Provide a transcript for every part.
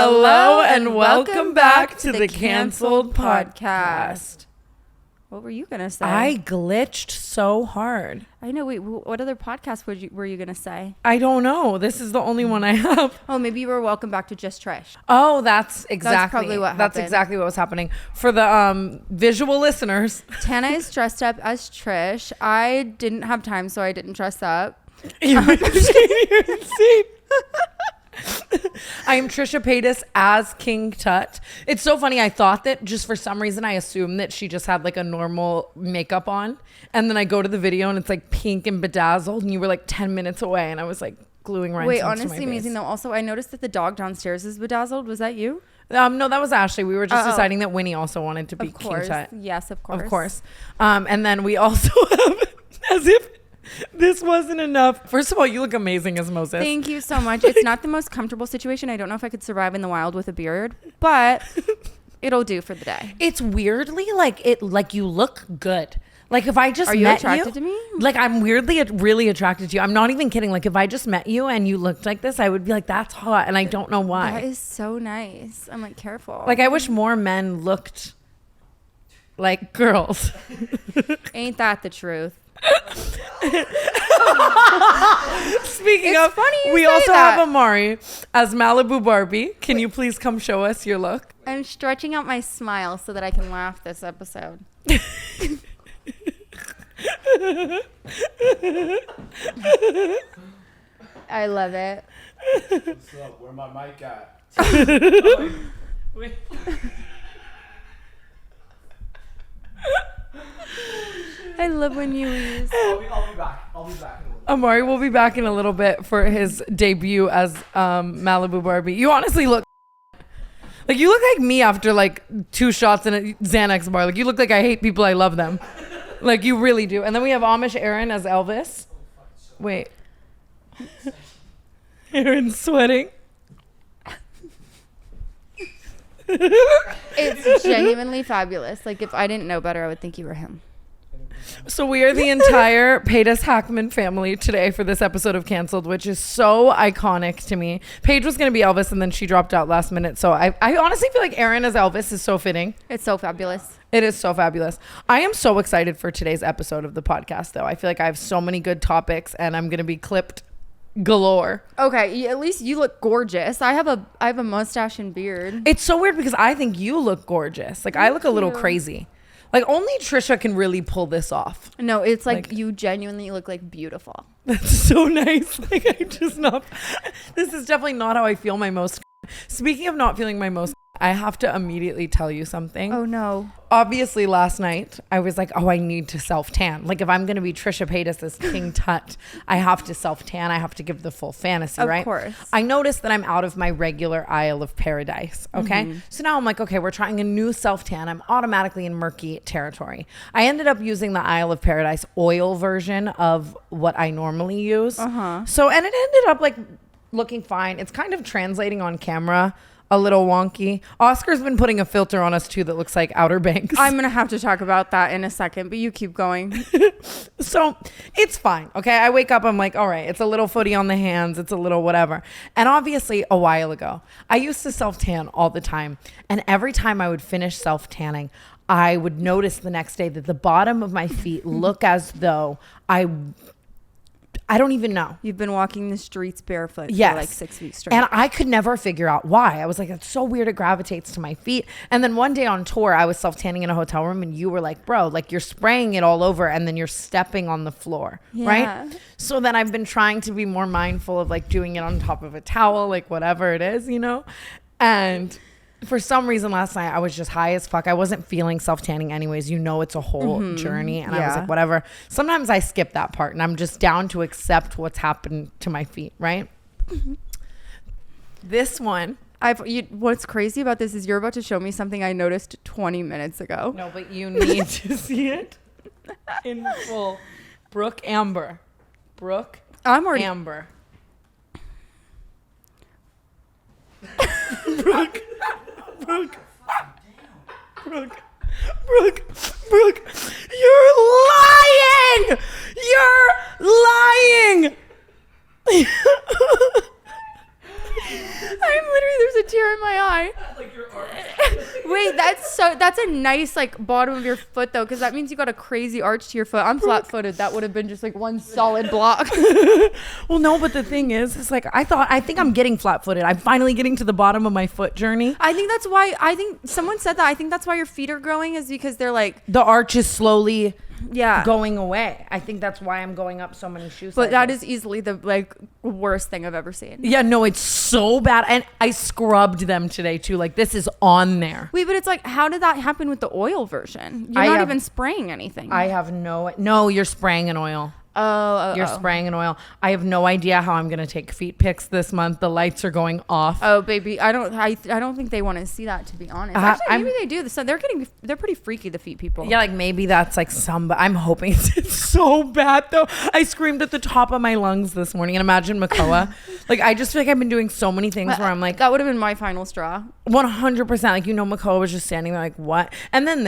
Hello and welcome back to the Canceled Podcast. What were you going to say? I glitched so hard. I know. Wait, what other podcast were you going to say? I don't know. This is the only one I have. Oh, maybe you were welcome back to Just Trish. Oh, that's probably what happened. That's exactly what was happening. For the visual listeners. Tana is dressed up as Trish. I didn't have time, so I didn't dress up. You're insane. I am Trisha Paytas as King Tut. It's so funny. I thought that just for some reason I assumed that she just had like a normal makeup on, and then I go to the video and it's like pink and bedazzled, and you were like 10 minutes away, and I was like gluing rhinestones. Wait, to my honestly, amazing face. though. Also, I noticed that the dog downstairs is bedazzled. Was that you? No, that was Ashley. We were just deciding that Winnie also wanted to be King Tut. Yes, of course. Of course. And then we also have, as if this wasn't enough. First of all, you look amazing as Moses. Thank you so much. It's not the most comfortable situation. I don't know if I could survive in the wild with a beard, but it'll do for the day. It's weirdly like you look good. Like if I just Are you met attracted to me? Like I'm weirdly really attracted to you. I'm not even kidding. Like if I just met you and you looked like this, I would be like, that's hot. And I don't know why. That is so nice. I'm like, careful. Like I wish more men looked like girls. Ain't that the truth? Speaking It's of, funny you we say also that. have Amari as Malibu Barbie. Can you please come show us your look? I'm stretching out my smile so that I can laugh this episode. I love it. What's up? Where my mic at? Wait. I love when you use. I'll be back. Amari will be back in a little bit for his debut as Malibu Barbie. You honestly look like you look like me after like 2 shots in a Xanax bar. Like you look like I hate people, I love them. Like you really do. And then we have Amish Aaron as Elvis. Wait. Aaron's sweating. It's genuinely fabulous. Like if I didn't know better, I would think you were him. So we are the entire Paytas Hackman family today for this episode of Canceled, which is so iconic to me. Paige was going to be Elvis and then she dropped out last minute. So I honestly feel like Aaron as Elvis is so fitting. It's so fabulous. It is so fabulous. I am so excited for today's episode of the podcast, though. I feel like I have so many good topics and I'm going to be clipped galore. Okay, at least you look gorgeous. I have a mustache and beard. It's so weird because I think you look gorgeous. Like I look a little you. crazy. Like only Trisha can really pull this off. No, it's like you genuinely look like beautiful. That's so nice. Like I'm just not. This is definitely not how I feel my most. Speaking of not feeling my most, I have to immediately tell you something. Oh no. Obviously last night I was like, oh, I need to self-tan. Like if I'm going to be Trisha Paytas as King Tut, I have to self-tan. I have to give the full fantasy, right? Of course. I noticed that I'm out of my regular Isle of Paradise. Okay. Mm-hmm. So now I'm like, okay, we're trying a new self-tan. I'm automatically in murky territory. I ended up using the Isle of Paradise oil version of what I normally use. Uh-huh. So, and it ended up like looking fine. It's kind of translating on camera a little wonky. Oscar's been putting a filter on us too that looks like Outer Banks. I'm going to have to talk about that in a second, but you keep going. So it's fine. Okay. I wake up, I'm like, all right, it's a little footy on the hands. It's a little whatever. And obviously a while ago, I used to self-tan all the time. And every time I would finish self-tanning, I would notice the next day that the bottom of my feet look as though I don't even know. You've been walking the streets barefoot Yes. for like 6 weeks straight. And I could never figure out why. I was like, it's so weird. It gravitates to my feet. And then one day on tour, I was self-tanning in a hotel room and you were like, bro, like you're spraying it all over and then you're stepping on the floor. Yeah. Right. So then I've been trying to be more mindful of like doing it on top of a towel, like whatever it is, you know? And for some reason last night I was just high as fuck. I wasn't feeling self-tanning anyways. You know, it's a whole journey. And I was Yeah. like, whatever. Sometimes I skip that part and I'm just down to accept what's happened to my feet. Right. This one. What's crazy about this is you're about to show me something I noticed 20 minutes ago. No, but you need to see it in full. Brooke Amber. Brooke I'm already. Amber. Brooke. Brooke. Brooke. Brooke. You're lying. You're lying. there's a tear in my eye. Like your arms. Wait, that's a nice like bottom of your foot though, because that means you got a crazy arch to your foot. I'm flat-footed. That would have been just like one solid block. Well, no, but the thing is like I think I'm getting flat-footed. I'm finally getting to the bottom of my foot journey. I think someone said that. I think that's why your feet are growing, is because they're like, The arch is slowly yeah, going away. I think that's why I'm going up so many shoe sizes. but that is easily the like worst thing I've ever seen. Yeah, no, it's so bad. And I scrubbed them today too. Like, this is on there. Wait, but it's like, how did that happen with the oil version? You're I not have- even spraying anything. I have no, you're spraying an oil. You're spraying an oil. I have no idea how I'm going to take feet pics this month. The lights are going off. Oh, baby, I don't think they want to see that, to be honest. Actually, maybe they do. So they're pretty freaky, the feet people. Yeah, like maybe that's like but I'm hoping it's so bad though. I screamed at the top of my lungs this morning, and imagine Makoa. Like, I just feel like I've been doing so many things where I'm like, that would have been my final straw. 100%. Like, Makoa was just standing there like, what? And then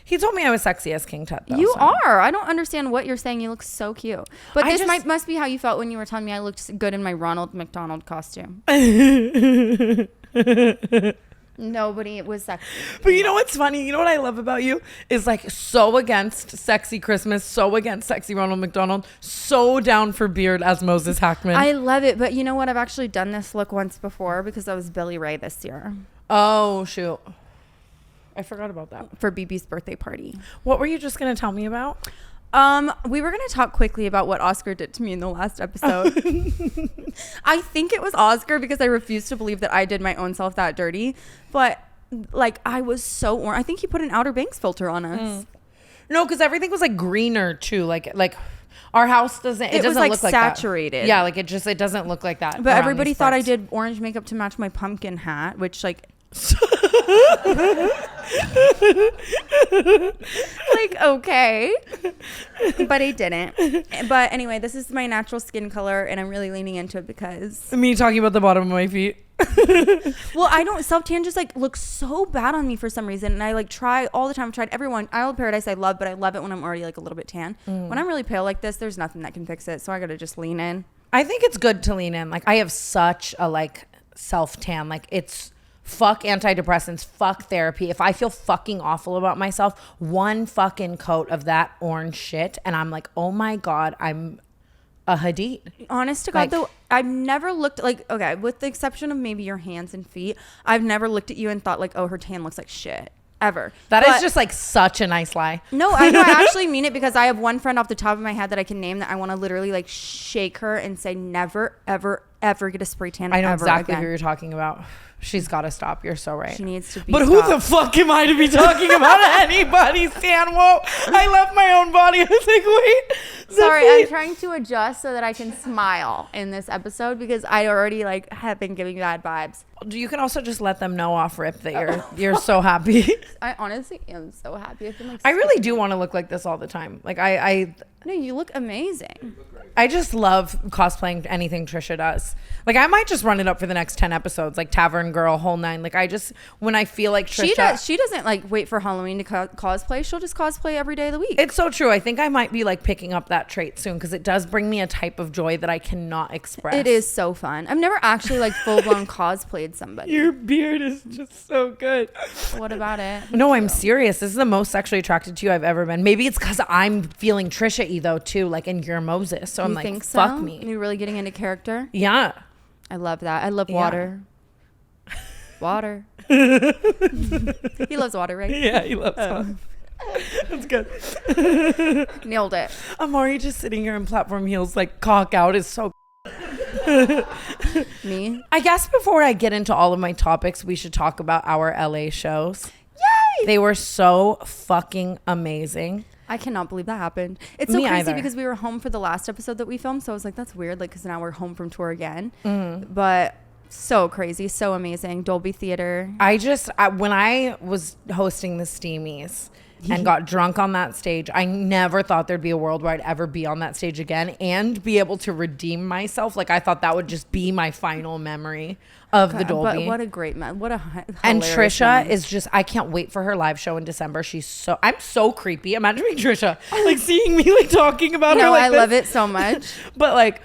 he told me I was sexy as King Tut though. You so. are. I don't understand what you're saying. You look so cute. But I this just- must be how you felt when you were telling me I looked good in my Ronald McDonald costume. Nobody was sexy. But you know what's funny? You know what I love about you is like so against sexy Christmas, so against sexy Ronald McDonald, so down for beard as Moses Hackman. I love it. But you know what? I've actually done this look once before because I was Billy Ray this year Oh, shoot. I forgot about that. for BB's birthday party. What were you just going to tell me about? We were going to talk quickly about what Oscar did to me in the last episode. I think it was Oscar because I refused to believe that I did my own self that dirty. But like, I was so orange. I think he put an Outer Banks filter on us. No, because everything was like greener too. Like our house doesn't. It doesn't was like look like saturated. That. Yeah, like it doesn't look like that. But around everybody these thought I parts. did orange makeup to match my pumpkin hat, which like like, okay, but I didn't. But anyway, this is my natural skin color, and I'm really leaning into it because Me talking about the bottom of my feet. well, I don't, self tan just like looks so bad on me for some reason, and I like try all the time. I've tried everyone. Isle of Paradise I love, but I love it when I'm already like a little bit tan. When I'm really pale like this, there's nothing that can fix it, so I gotta just lean in. I think it's good to lean in. Like, I have such a like self tan. Like, it's fuck antidepressants, fuck therapy. If I feel fucking awful about myself, one fucking coat of that orange shit, and I'm like, oh my God, I'm a Hadid. Honest to God, Like- though, I've never looked like, okay, with the exception of maybe your hands and feet, I've never looked at you and thought like, oh, her tan looks like shit. Ever. That is But- just like such a nice lie. No, I know. I actually mean it because I have one friend off the top of my head that I can name that I want to literally like shake her and say, never, ever, ever get a spray tan. I know ever exactly again. who you're talking about. She's got to stop. You're so right. She needs to be. But who stopped. the fuck am I to be talking about anybody's tan? Whoa, I love my own body. I was like, wait. Sorry, I'm trying to adjust so that I can smile in this episode because I already like have been giving bad vibes. You can also just let them know off rip that you're so happy. I honestly am so happy. I've been like, I really do want to look like this all the time. Like no, you look amazing. I just love cosplaying anything Trisha does. Like, I might just run it up for the next 10 episodes, like Tavern Girl, whole nine. Like, when I feel like Trisha... She doesn't like wait for Halloween to cosplay. She'll just cosplay every day of the week. It's so true. I think I might be like picking up that trait soon because it does bring me a type of joy that I cannot express. It is so fun. I've never actually like full blown cosplayed somebody. Your beard is just so good. What about it? No, I'm serious. This is the most sexually attracted to you I've ever been. Maybe it's because I'm feeling Trisha-y though too, like, and you're Moses. So I'm You like, think so? fuck me. You're really getting into character. Yeah. I love that. I love Yeah. water. Water. He loves water, right? Yeah, he loves fun. That's good. Nailed it. Amari just sitting here in platform heels, like cock out, is so. Me? I guess before I get into all of my topics, we should talk about our LA shows. Yay! They were so fucking amazing. I cannot believe that happened. It's so Me crazy either. because we were home for the last episode that we filmed. So I was like, that's weird. Like, because now we're home from tour again. But so crazy. So amazing. Dolby Theater. When I was hosting the Steamies and got drunk on that stage, I never thought there'd be a world where I'd ever be on that stage again and be able to redeem myself. Like, I thought that would just be my final memory of the Dolby. But what a great man. What a And hilarious Trisha moment. is just, I can't wait for her live show in December. I'm so creepy. Imagine being Trisha, like seeing me like talking about her No, like I this. love it so much. But like,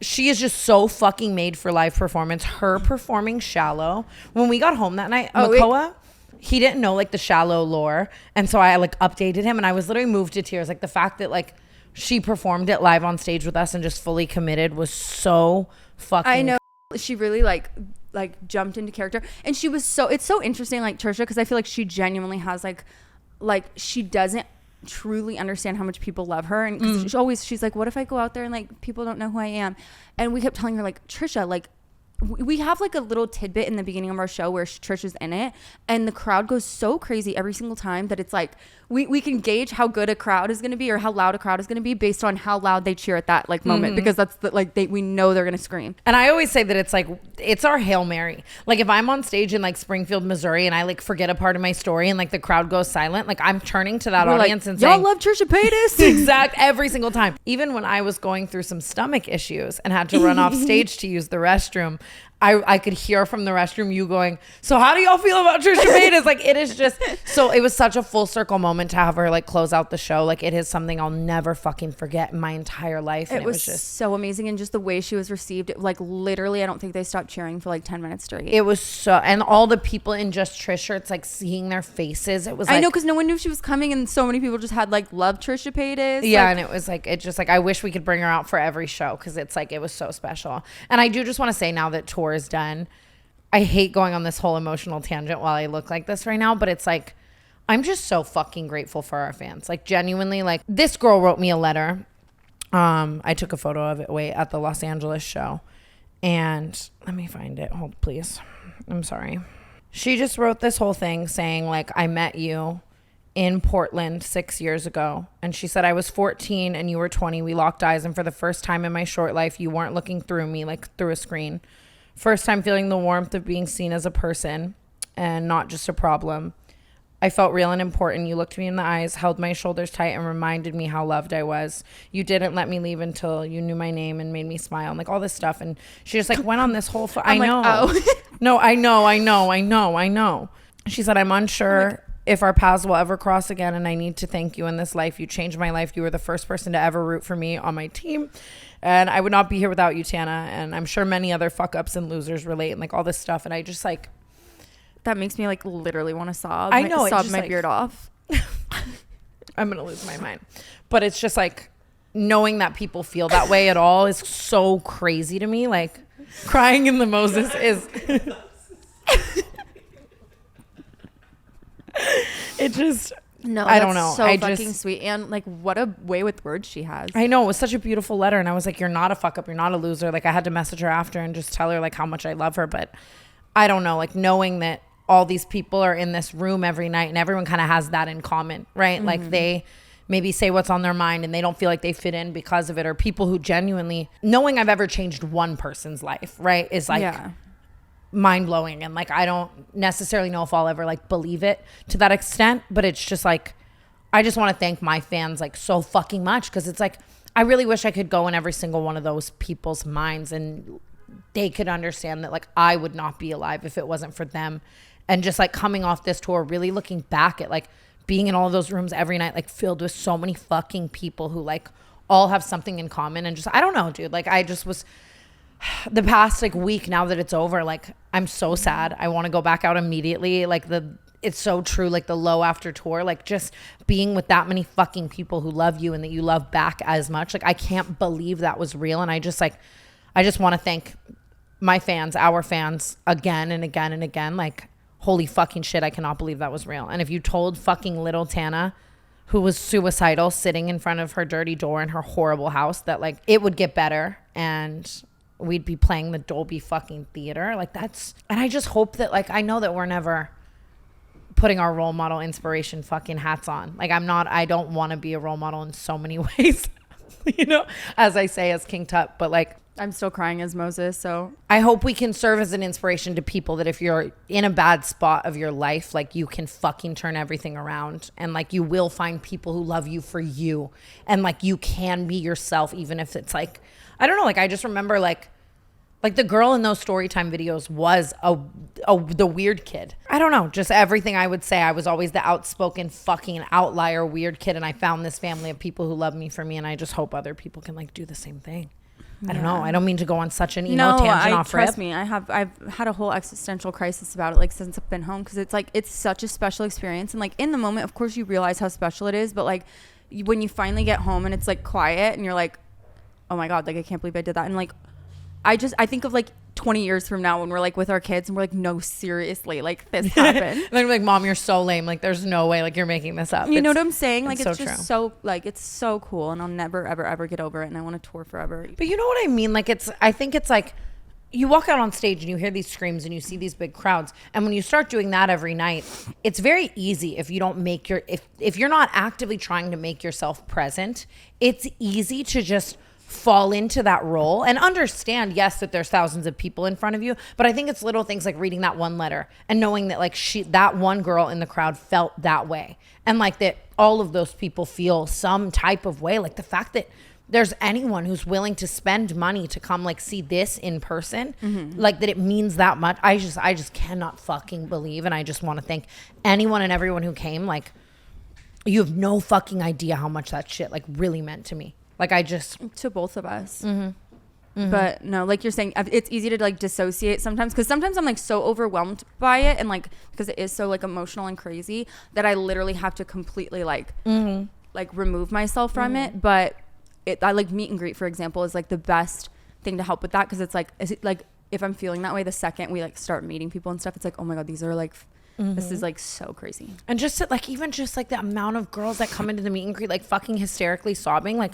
she is just so fucking made for live performance. Her performing Shallow. When we got home that night, Makoa, he didn't know like the Shallow lore. And so I like updated him and I was literally moved to tears. Like the fact that like she performed it live on stage with us and just fully committed was so fucking. I know. She really like jumped into character. And she was it's so interesting, like Trisha, because I feel like she genuinely has like she doesn't truly understand how much people love her, and she's like, what if I go out there and like people don't know who I am? And we kept telling her like, Trisha, like we have like a little tidbit in the beginning of our show where Trisha's in it and the crowd goes so crazy every single time that it's like we can gauge how good a crowd is going to be or how loud a crowd is going to be based on how loud they cheer at that like moment, because that's the like we know they're going to scream. And I always say that it's like it's our Hail Mary. Like if I'm on stage in like Springfield, Missouri and I like forget a part of my story and like the crowd goes silent, like I'm turning to that audience and saying, y'all love Trisha Paytas. Exact, every single time. Even when I was going through some stomach issues and had to run off stage to use the restroom, I could hear from the restroom you going, so how do y'all feel about Trisha Paytas? Like it is just, so it was such a full circle moment to have her like close out the show. Like it is something I'll never fucking forget in my entire life. And it was just so amazing. And just the way she was received, like literally, I don't think they stopped cheering for like 10 minutes straight. It was so, and all the people in just Trish shirts, like seeing their faces, it was like, I know, because no one knew she was coming and so many people just had like love Trisha Paytas. Yeah, like, and it was like, it just like, I wish we could bring her out for every show because it's like, it was so special. And I do just want to say now that tour is done, I hate going on this whole emotional tangent while I look like this right now, but it's like, I'm just so fucking grateful for our fans. Like genuinely, like this girl wrote me a letter. I took a photo of it at the Los Angeles show, and let me find it. Hold please. I'm sorry. She just wrote this whole thing saying like, I met you in Portland 6 years ago. And she said, I was 14 and you were 20. We locked eyes. And for the first time in my short life, you weren't looking through me like through a screen. First time feeling the warmth of being seen as a person and not just a problem. I felt real and important. You looked me in the eyes, held my shoulders tight, and reminded me how loved I was. You didn't let me leave until you knew my name and made me smile, and like all this stuff. And she just like went on this whole. I know. Like, oh. No, I know. She said, I'm unsure if our paths will ever cross again, and I need to thank you in this life. You changed my life. You were the first person to ever root for me on my team. And I would not be here without you, Tana. And I'm sure many other fuck ups and losers relate and like all this stuff. And I just like. That makes me like literally want to sob. I know. Sob my beard off. I'm going to lose my mind. But it's just like knowing that people feel that way at all is so crazy to me. Like crying in the Moses is. It just. No, I don't know. So I fucking just, sweet, and like what a way with words she has. I know, it was such a beautiful letter, and I was like, "You're not a fuck up. You're not a loser." Like I had to message her after and just tell her like how much I love her. But I don't know, like knowing that all these people are in this room every night, and everyone kind of has that in common, right? Mm-hmm. Like they maybe say what's on their mind, and they don't feel like they fit in because of it, or people who genuinely knowing I've ever changed one person's life, right, is like. Yeah. Mind-blowing, and like I don't necessarily know if I'll ever like believe it to that extent, but it's just like I just want to thank my fans like so fucking much, because it's like I really wish I could go in every single one of those people's minds and they could understand that like I would not be alive if it wasn't for them. And just like coming off this tour, really looking back at like being in all of those rooms every night, like filled with so many fucking people who like all have something in common, and just I don't know, dude, like I just was the past like week, now that it's over, like I'm so sad. I want to go back out immediately. Like it's so true, like the low after tour, like just being with that many fucking people who love you and that you love back as much. Like I can't believe that was real. And I just want to thank my fans, our fans, again and again and again. Like holy fucking shit, I cannot believe that was real. And if you told fucking little Tana, who was suicidal, sitting in front of her dirty door in her horrible house, that like it would get better and we'd be playing the Dolby fucking theater, like that's, and I just hope that like I know that we're never putting our role model inspiration fucking hats on. Like I don't want to be a role model in so many ways, you know, as I say as King Tut, but like I'm still crying as Moses. So I hope we can serve as an inspiration to people that if you're in a bad spot of your life, like you can fucking turn everything around, and like you will find people who love you for you, and like you can be yourself, even if it's like, I don't know, like I just remember like the girl in those story time videos was the weird kid. I don't know, just everything I would say. I was always the outspoken fucking outlier weird kid, and I found this family of people who love me for me, and I just hope other people can like do the same thing. I don't know. I don't mean to go on such an emo No, tangent off trust rip. me. I've had a whole existential crisis about it, like since I've been home, because it's like it's such a special experience, and like in the moment, of course, you realize how special it is, but like when you finally get home and it's like quiet, and you're like, oh my god, like I can't believe I did that, and like I think of like 20 years from now when we're like with our kids and we're like, no, seriously, like this happened. And they're like, Mom, you're so lame. Like, there's no way. Like, you're making this up. You know what I'm saying? Like, it's so just true. so, like, it's so cool. And I'll never, ever, ever get over it. And I want to tour forever. But you know what I mean? Like, I think it's like, you walk out on stage and you hear these screams and you see these big crowds. And when you start doing that every night, it's very easy if you don't make if you're not actively trying to make yourself present, it's easy to just fall into that role and understand, yes, that there's thousands of people in front of you, but I think it's little things like reading that one letter and knowing that like that one girl in the crowd felt that way, and like that all of those people feel some type of way, like the fact that there's anyone who's willing to spend money to come like see this in person, like that it means that much. I just cannot fucking believe, and I just want to thank anyone and everyone who came. Like, you have no fucking idea how much that shit like really meant to me. Like, I just... To both of us. But no, like you're saying, it's easy to like dissociate sometimes, because sometimes I'm like so overwhelmed by it, and like because it is so like emotional and crazy that I literally have to completely like like remove myself from it. But I like meet and greet, for example, is like the best thing to help with that, because it's like if I'm feeling that way, the second we like start meeting people and stuff, it's like, oh my god, these are like this is like so crazy. And just to, like, even just like the amount of girls that come into the meet and greet like fucking hysterically sobbing, like,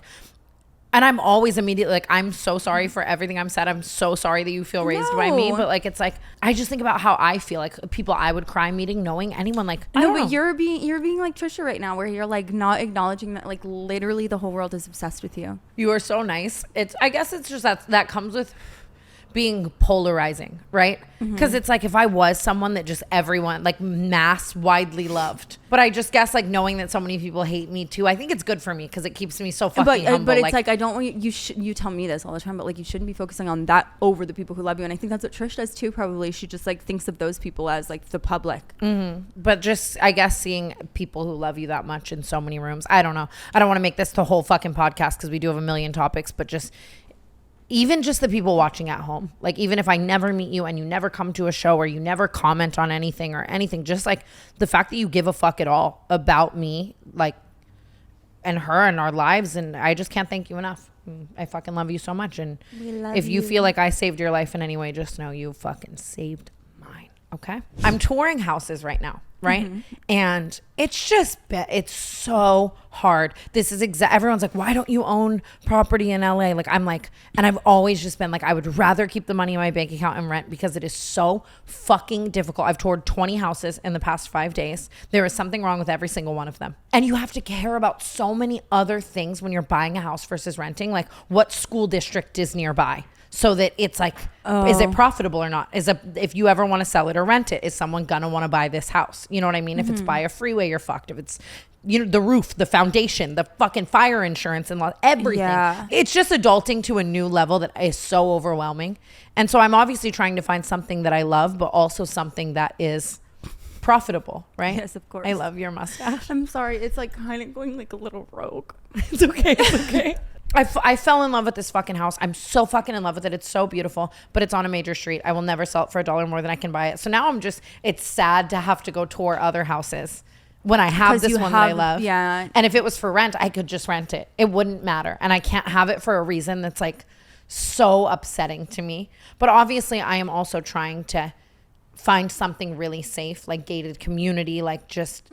and I'm always immediately like, I'm so sorry for everything I'm said. I'm so sorry that you feel raised by me. But like, it's like, I just think about how I feel, like people I would cry meeting, knowing anyone, like, I don't know. You're being like Trisha right now, where you're like not acknowledging that like literally the whole world is obsessed with you. You are so nice. I guess it's just that comes with being polarizing, right? Because it's like, if I was someone that just everyone like mass widely loved, but I just guess like knowing that so many people hate me too, I think it's good for me because it keeps me so fucking humble. But it's like I don't want you tell me this all the time, but like you shouldn't be focusing on that over the people who love you. And I think that's what Trish does too. Probably she just like thinks of those people as like the public. But just, I guess, seeing people who love you that much in so many rooms, I don't know. I don't want to make this the whole fucking podcast because we do have a million topics, but just even just the people watching at home, like even if I never meet you and you never come to a show or you never comment on anything or anything, just like the fact that you give a fuck at all about me, like, and her and our lives, and I just can't thank you enough. I fucking love you so much, and if you feel like I saved your life in any way, just know you fucking saved mine. Okay, I'm touring houses right now, right? And it's just it's so hard. This is everyone's like, why don't you own property in LA? Like, I'm like, and I've always just been like, I would rather keep the money in my bank account and rent, because it is so fucking difficult. I've toured 20 houses in the past 5 days. There is something wrong with every single one of them, and you have to care about so many other things when you're buying a house versus renting, like what school district is nearby, so that it's like, is it profitable or not? If you ever want to sell it or rent it, is someone gonna want to buy this house? You know what I mean? If it's by a freeway, you're fucked. If it's, you know, the roof, the foundation, the fucking fire insurance, and everything. Yeah. It's just adulting to a new level that is so overwhelming. And so I'm obviously trying to find something that I love, but also something that is profitable, right? Yes, of course. I love your mustache. I'm sorry. It's like kind of going like a little rogue. It's okay. It's okay. I fell in love with this fucking house. I'm so fucking in love with it. It's so beautiful, but it's on a major street. I will never sell it for $1 more than I can buy it. So now it's sad to have to go tour other houses when I have this one that I love. Yeah. And if it was for rent, I could just rent it. It wouldn't matter. And I can't have it for a reason that's like so upsetting to me. But obviously I am also trying to find something really safe, like gated community, like just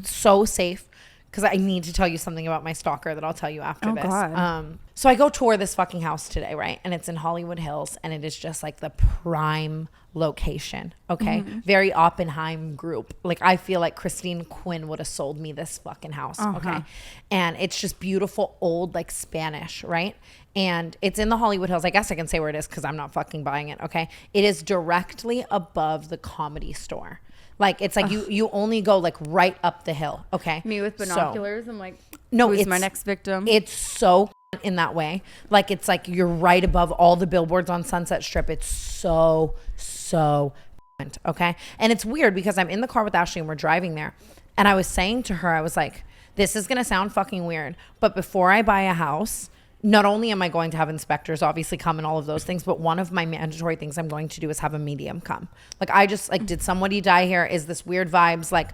so safe. Because I need to tell you something about my stalker that I'll tell you after this. God. So I go tour this fucking house today, right? And it's in Hollywood Hills, and it is just like the prime location, okay? Very Oppenheim group. Like, I feel like Christine Quinn would have sold me this fucking house, okay? And it's just beautiful, old, like Spanish, right? And it's in the Hollywood Hills. I guess I can say where it is because I'm not fucking buying it, okay? It is directly above the Comedy Store. Like, it's like you only go like right up the hill, okay? Me with binoculars, I'm like, no, who's my next victim? It's so in that way. Like, it's like you're right above all the billboards on Sunset Strip. It's so okay? And it's weird because I'm in the car with Ashley and we're driving there. And I was saying to her, I was like, this is going to sound fucking weird, but before I buy a house, not only am I going to have inspectors obviously come and all of those things, but one of my mandatory things I'm going to do is have a medium come. Like, I just, like, did somebody die here? Is this weird vibes? Like,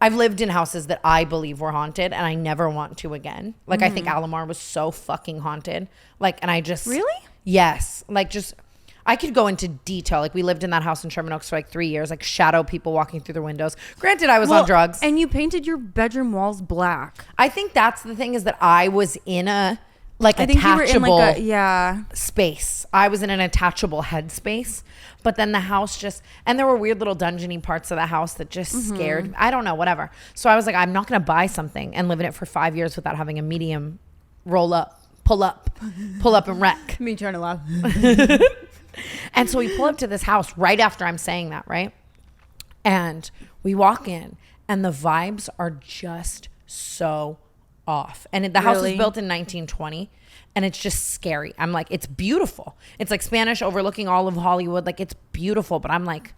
I've lived in houses that I believe were haunted, and I never want to again. Like, I think Alamar was so fucking haunted. Like, and I just... Really? Yes. Like, just... I could go into detail. Like, we lived in that house in Sherman Oaks for like 3 years, like shadow people walking through the windows. Granted, I was on drugs. And you painted your bedroom walls black. I think that's the thing, is that I was in a... like I think you were in like space. I was in an attachable headspace, but then the house just, and there were weird little dungeony parts of the house that just scared me. I don't know, whatever. So I was like, I'm not going to buy something and live in it for 5 years without having a medium pull up and wreck. Me trying to laugh. And so we pull up to this house right after I'm saying that, right? And we walk in and the vibes are just so off. And the house was built in 1920 and it's just scary. I'm like, it's beautiful. It's like Spanish overlooking all of Hollywood. Like, it's beautiful, but I'm like,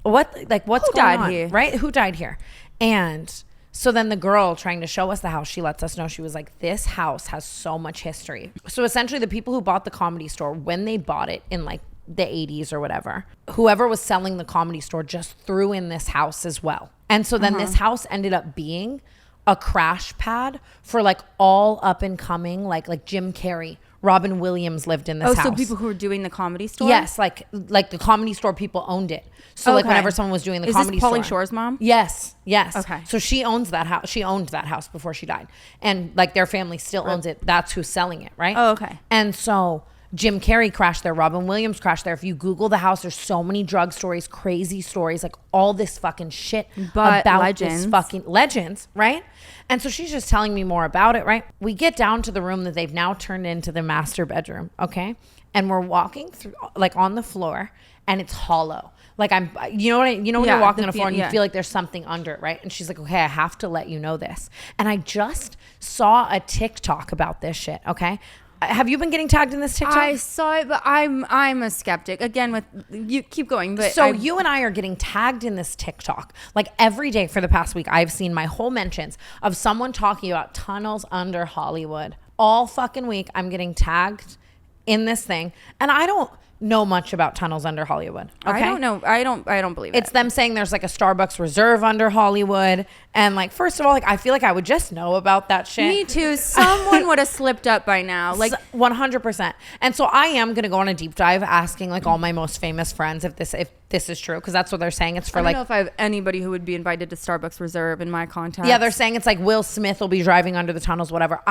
what's going on here? Right? Who died here? And so then the girl trying to show us the house, she lets us know, she was like, this house has so much history. So essentially the people who bought the Comedy Store, when they bought it in like the 80s or whatever, whoever was selling the Comedy Store just threw in this house as well. And so then this house ended up being a crash pad for like all up and coming, like Jim Carrey, Robin Williams lived in this house. So people who were doing the Comedy Store? Yes, like the Comedy Store people owned it. So like whenever someone was doing the Comedy Store. Is this Pauly Shore's mom? Yes. Okay. So she owns that house. She owned that house before she died. And like their family still owns it. That's who's selling it, right? Oh, okay. And so Jim Carrey crashed there. Robin Williams crashed there. If you Google the house, there's so many drug stories, crazy stories, like all this fucking shit about this fucking legends, right? And so she's just telling me more about it, right? We get down to the room that they've now turned into the master bedroom, okay? And we're walking through, like on the floor, and it's hollow. Like when you're walking on the floor and you feel like there's something under it, right? And she's like, okay, I have to let you know this. And I just saw a TikTok about this shit, okay? Have you been getting tagged in this TikTok? I saw it, but I'm a skeptic. Again, with you keep going, but so you and I are getting tagged in this TikTok like every day for the past week. I've seen my whole mentions of someone talking about tunnels under Hollywood all fucking week. I'm getting tagged in this thing, and I don't know much about tunnels under Hollywood. Okay? I don't know. I don't believe it. It's them saying there's like a Starbucks Reserve under Hollywood. And like, first of all, like I feel like I would just know about that shit. Me too. Someone would have slipped up by now. Like 100%. And so I am going to go on a deep dive asking like all my most famous friends if this is true, because that's what they're saying. It's for I don't know if I have anybody who would be invited to Starbucks Reserve in my contacts. Yeah, they're saying it's like Will Smith will be driving under the tunnels, whatever.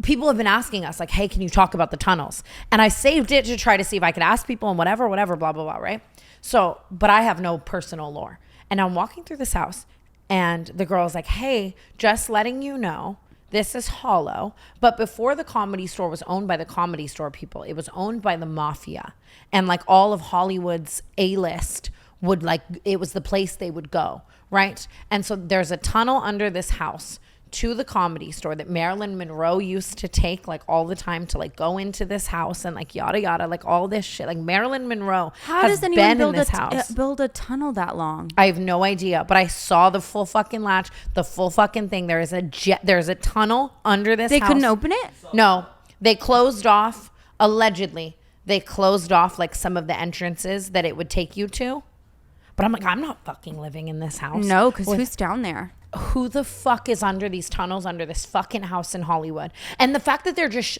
People have been asking us like, hey, can you talk about the tunnels? And I saved it to try to see if I could ask people and whatever, blah, blah, blah, right? So, but I have no personal lore. And I'm walking through this house and the girl's like, hey, just letting you know, this is hollow. But before the Comedy Store was owned by the Comedy Store people, it was owned by the mafia. And like all of Hollywood's A-list would like, it was the place they would go, right? And so there's a tunnel under this house to the Comedy Store that Marilyn Monroe used to take like all the time to like go into this house and like yada yada, like all this shit. Like Marilyn Monroe has been in this house. Build a tunnel that long? I have no idea, but I saw the full fucking latch, the full fucking thing. There's a tunnel under this house. They couldn't open it? No, they closed off, allegedly. They closed off like some of the entrances that it would take you to. But I'm like, I'm not fucking living in this house. No, because who's down there? Who the fuck is under these tunnels under this fucking house in Hollywood? And the fact that they're just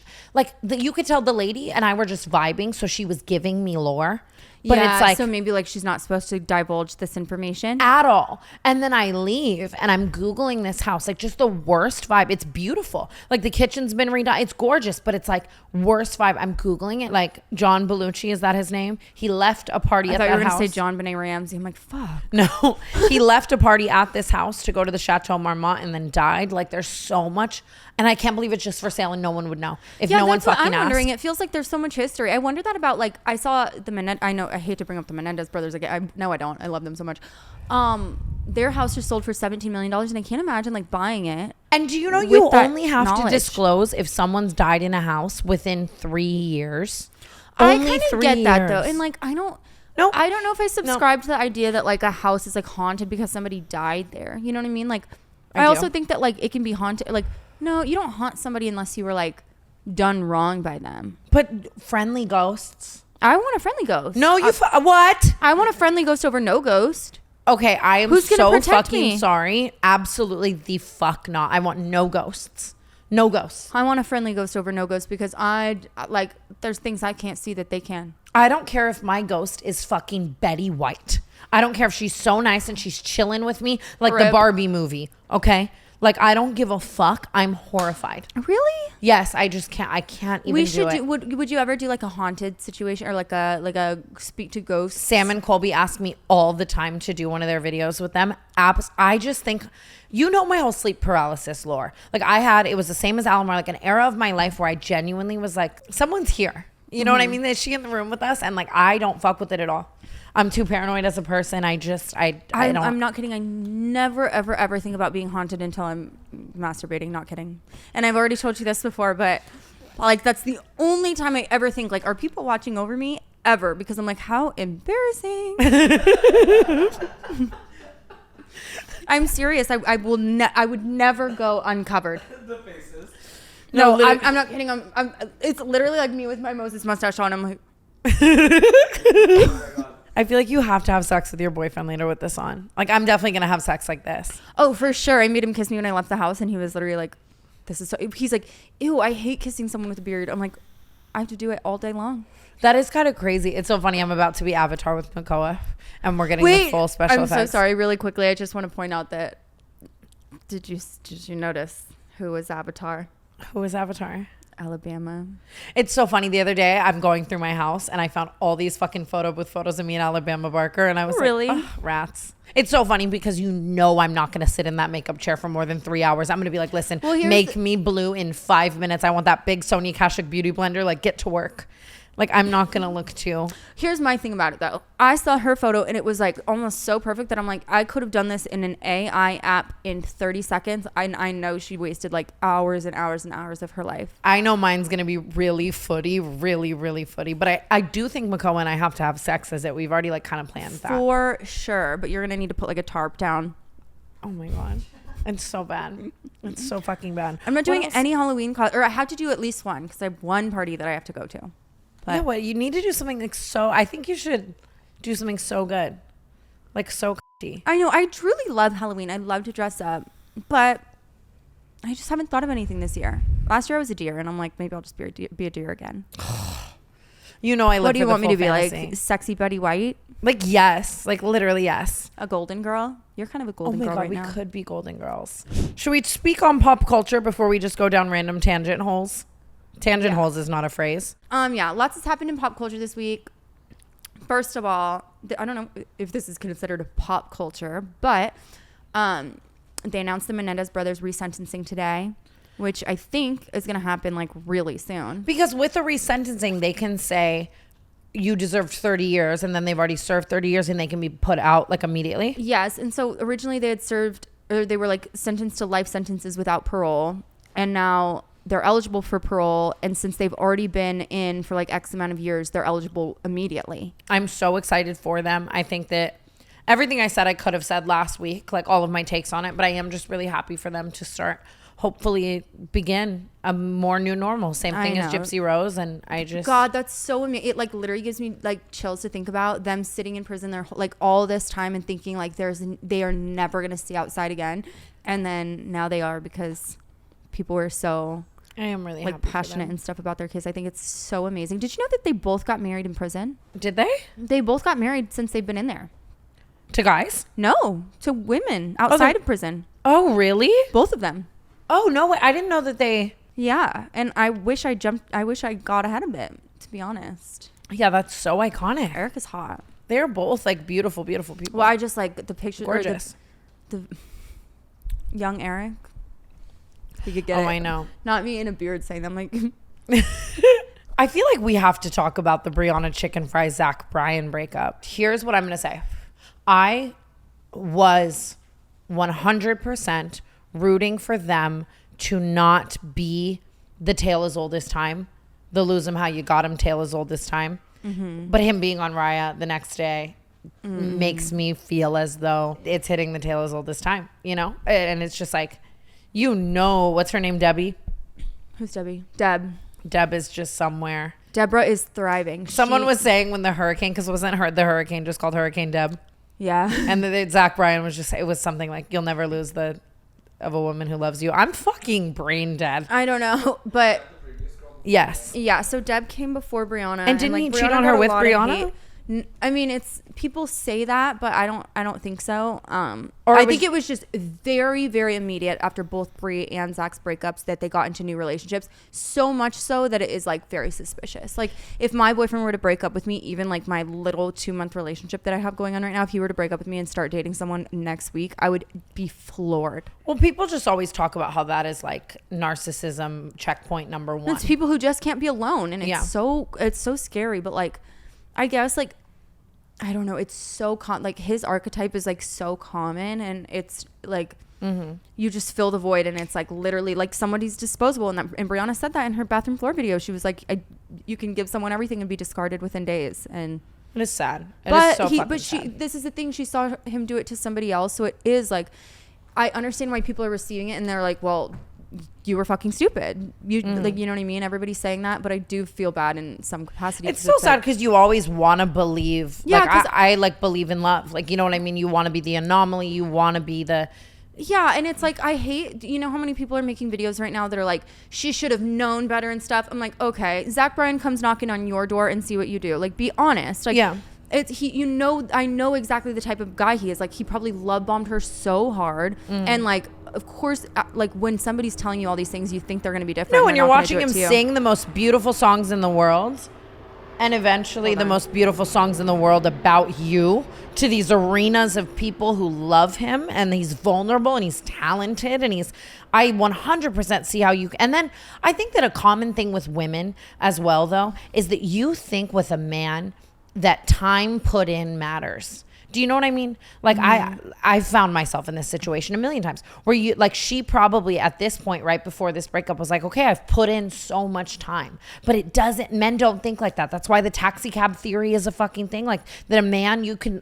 you could tell the lady and I were just vibing, so she was giving me lore. But it's like, so maybe like she's not supposed to divulge this information at all. And then I leave and I'm Googling this house, like just the worst vibe. It's beautiful. Like the kitchen's been redone. It's gorgeous, but it's like worst vibe. I'm Googling it. Like John Belushi, is that his name? He left a party at that house. I thought you were going to say John Benet Ramsey. I'm like, fuck. No, he left a party at this house to go to the Chateau Marmont and then died. Like there's so much. And I can't believe it's just for sale and no one would know if no one fucking asked. I'm wondering. It feels like there's so much history. I wonder that about like, I saw the Menendez. I know I hate to bring up the Menendez brothers again. No, I don't. I love them so much. Their house just sold for $17 million and I can't imagine like buying it. And do you know you only have to disclose if someone's died in a house within 3 years? I kind of get that though. And like, I don't know if I subscribe to the idea that like a house is like haunted because somebody died there. You know what I mean? Like, I also think that like it can be haunted. Like, no, you don't haunt somebody unless you were like done wrong by them. But friendly ghosts. I want a friendly ghost. No, you what? I want a friendly ghost over no ghost. Okay, I am Who's gonna so protect fucking me? sorry. Absolutely the fuck not. I want no ghosts. No ghosts. I want a friendly ghost over no ghost because there's things I can't see that they can. I don't care if my ghost is fucking Betty White. I don't care if she's so nice and she's chilling with me like the Rip. Barbie movie, okay? Like, I don't give a fuck. I'm horrified. Really? Yes, I just can't. I can't even do it. Would you ever do like a haunted situation or like a speak to ghosts? Sam and Colby ask me all the time to do one of their videos with them. I just think, you know, my whole sleep paralysis lore. Like, it was the same as Alamar, like an era of my life where I genuinely was like, someone's here. You know what I mean? Is she in the room with us? And like, I don't fuck with it at all. I'm too paranoid as a person. I don't. I'm not kidding. I never, ever, ever think about being haunted until I'm masturbating. Not kidding. And I've already told you this before, but like, that's the only time I ever think like, are people watching over me ever? Because I'm like, how embarrassing. I'm serious. I would never go uncovered. The faces. No, literally- I'm not kidding. It's literally like me with my Moses mustache on. I'm like, Oh my God. I feel like you have to have sex with your boyfriend later with this on. Like, I'm definitely going to have sex like this. oh, for sure. I made him kiss me when I left the house, and he was literally like, "This is so." He's like, "Ew, I hate kissing someone with a beard." I'm like, I have to do it all day long. That is kind of crazy. It's so funny. I'm about to be Avatar with Makoa, and we're getting the full special I'm effects. so sorry. Really quickly, I just want to point out that did you notice who was Avatar? Who is Avatar? Alabama. It's so funny. The other day, I'm going through my house, and I found all these fucking photos of me and Alabama Barker, and I was Really? like, ugh, rats. It's so funny because you know I'm not going to sit in that makeup chair for more than 3 hours. I'm going to be like, listen, Well, make me blue in 5 minutes. I want that big Sony Kashuk beauty blender. Like, get to work. Like, I'm not going to look too. Here's my thing about it, though. I saw her photo, and it was like almost so perfect that I'm like, I could have done this in an AI app in 30 seconds. I know she wasted like hours and hours and hours of her life. I know mine's going to be really footy, really, really footy. But I do think Makoa and I have to have sex as it. We've already like kind of planned that. For sure. But you're going to need to put like a tarp down. Oh my God. It's so bad. It's so fucking bad. I'm not What doing else? any Halloween or I have to do at least one because I have one party that I have to go to. But Yeah, what you need to do something like I think you should do something so good, like so cutty. I know I truly love Halloween. I love to dress up, but I just haven't thought of anything this year. Last year I was a deer, and I'm like, maybe I'll just be a deer again. You know, I live What do you for the want me to full be fantasy. like? Sexy Betty White, Like yes, like literally yes. a golden girl. You're kind of a Oh golden my girl God, right we now. could be Golden Girls. Should we speak on pop culture before we just go down random tangent holes? Tangent holes is not a phrase. Yeah, lots has happened in pop culture this week. First of all, I don't know if this is considered pop culture, but they announced the Menendez brothers resentencing today, which I think is going to happen like really soon. Because with the resentencing, they can say you deserved 30 years and then they've already served 30 years and they can be put out like immediately. Yes, and so originally they were like sentenced to life sentences without parole, and now they're eligible for parole, and since they've already been in for like X amount of years, they're eligible immediately. I'm so excited for them. I think that everything I said I could have said last week, like all of my takes on it, but I am just really happy for them to start, hopefully begin a more new normal. Same I thing as know. Gypsy Rose, and I just... God, that's so amazing. It like literally gives me like chills to think about them sitting in prison their like all this time and thinking like they are never gonna see outside again, and then now they are because people were so I am really like happy for passionate them. and stuff about their kids. I think it's so amazing. Did you know that they both got married in prison? Did they? They both got married since they've been in there. To guys? No, to women outside of prison. Oh, really? Both of them. Oh, no way. I didn't know that they... Yeah, and I wish I got ahead of it, to be honest. Yeah, that's so iconic. Eric is hot. They're both like beautiful, beautiful people. Well, I just like the picture. Gorgeous. The young Eric. You could get Oh, it. I know. Not me in a beard saying that. I'm like, I feel like we have to talk about the Brianna Chicken Fry Zach Bryan breakup. Here's what I'm going to say. I was 100% rooting for them to not be the tale as old as time. The lose him how you got him tale as old as time. Mm-hmm. But him being on Raya the next day makes me feel as though it's hitting the tale as old as time, you know? And it's just like, you know, what's her name, Debbie? who's Debbie? Deb. Deb is just somewhere. Deborah is thriving. Someone was saying when the hurricane, because wasn't the hurricane just called Hurricane Deb? Yeah. And Zach Bryan was just, it was something like, you'll never lose of a woman who loves you. I'm fucking brain dead. I don't know, but yes. Yeah, so Deb came before Brianna. And didn't he cheat on her with Brianna? I mean, it's people say that, but I don't think so. Or I think it was just very, very immediate after both Bri and Zach's breakups that they got into new relationships. So much so that it is like very suspicious. Like if my boyfriend were to break up with me, even like my little 2-month relationship that I have going on right now, if he were to break up with me and start dating someone next week, I would be floored. Well, people just always talk about how that is like narcissism checkpoint number 1. It's people who just can't be alone, and it's so scary. But like, I guess like, I don't know. It's so like his archetype is like so common, and it's like you just fill the void, and it's like literally like somebody's disposable. And Brianna said that in her bathroom floor video. She was like, "You can give someone everything and be discarded within days." And it is sad. Sad. This is the thing. She saw him do it to somebody else, so it is like, I understand why people are receiving it, and they're like, "Well, you were fucking stupid." Like, you know what I mean? Everybody's saying that, but I do feel bad in some capacity. It's so sad because you always want to believe. Yeah, like I like believe in love. Like, you know what I mean? You want to be the anomaly. You want to be the. Yeah, and it's like, I hate, you know how many people are making videos right now that are like, she should have known better and stuff. I'm like, okay, Zach Bryan comes knocking on your door and see what you do. Like, be honest. Like, yeah. I know exactly the type of guy he is. Like, he probably love bombed her so hard, and like, of course, like when somebody's telling you all these things, you think they're going to be different. No, when you're watching him sing the most beautiful songs in the world, and eventually the most beautiful songs in the world about you, to these arenas of people who love him, and he's vulnerable and he's talented, and I 100% see how you. And then I think that a common thing with women as well, though, is that you think with a man that time put in matters. Do you know what I mean? Like, I found myself in this situation a million times where you, like, she probably at this point right before this breakup was like, okay, I've put in so much time, but it doesn't, men don't think like that. That's why the taxi cab theory is a fucking thing. Like, that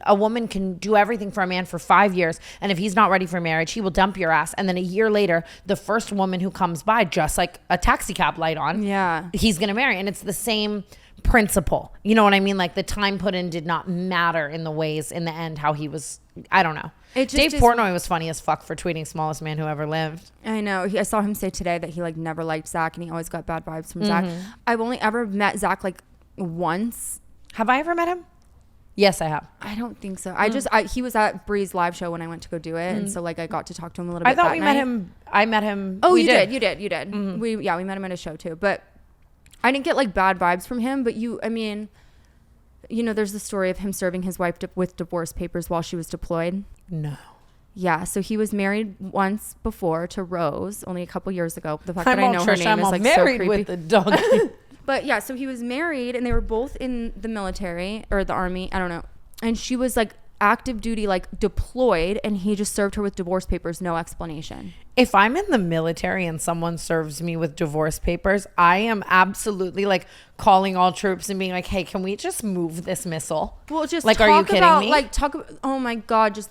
a woman can do everything for a man for 5 years, and if he's not ready for marriage, he will dump your ass. And then a year later, the first woman who comes by, just like a taxi cab light on, he's going to marry. And it's the same principle. You know what I mean? Like, the time put in did not matter in the ways in the end how he was. I don't know. Dave Portnoy was funny as fuck for tweeting smallest man who ever lived. I know. I saw him say today that he like never liked Zach, and he always got bad vibes from Zach. I've only ever met Zach like once. Have I ever met him? Yes, I have. I don't think so. He was at Bree's live show when I went to go do it, and so like I got to talk to him a little bit. I thought we met him. I met him. Oh, you did. We met him at a show too, but I didn't get like bad vibes from him. But I mean, you know, there's the story of him serving his wife with divorce papers while she was deployed. No. Yeah, so he was married once before to Rose, only a couple years ago. The fact that I know her name is like so creepy. With the donkey. But yeah, so he was married, and they were both in the military or the army. I don't know. And she was like active duty, like deployed, and he just served her with divorce papers, no explanation. If I'm in the military and someone serves me with divorce papers, I am absolutely like calling all troops and being like, hey, can we just move this missile? Well, just like, are you kidding me? Like, oh my God, just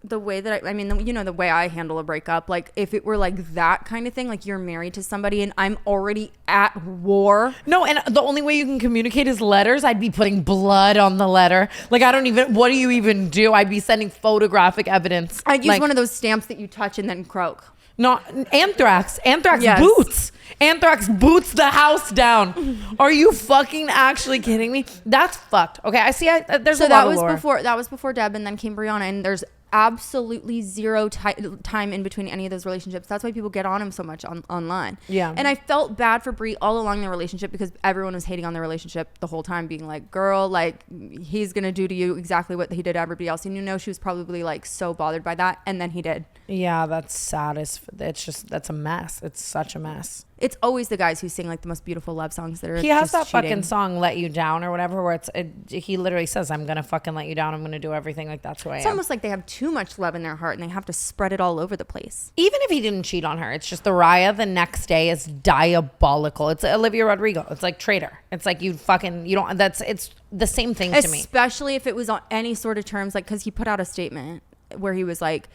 the way that I mean, you know, the way I handle a breakup, like if it were like that kind of thing, like you're married to somebody and I'm already at war. No, and the only way you can communicate is letters. I'd be putting blood on the letter. Like, what do you even do? I'd be sending photographic evidence. I'd use one of those stamps that you touch and then croak. Not anthrax. Anthrax yes. boots. Anthrax boots the house down. Are you fucking actually kidding me? That's fucked. Okay, I see. There's a lot of lore. That was before Deb, and then came Brianna, and there's absolutely zero time in between any of those relationships. That's why people get on him so much online. Yeah. And I felt bad for Bri all along the relationship because everyone was hating on the relationship the whole time, being like, girl, like he's gonna do to you exactly what he did to everybody else. And you know, she was probably like so bothered by that, and then he did. Yeah, that's sad. That's a mess. It's such a mess. It's always the guys who sing like the most beautiful love songs that are. He has that cheating. fucking song "Let You Down" or whatever, where he literally says, "I'm gonna fucking let you down. I'm gonna do everything." Like, that's who I am. It's almost like they have too much love in their heart and they have to spread it all over the place. Even if he didn't cheat on her, it's just the Raya the next day is diabolical. It's Olivia Rodrigo. It's like traitor. It's like it's the same thing to me. Especially if it was on any sort of terms, like because he put out a statement where he was like,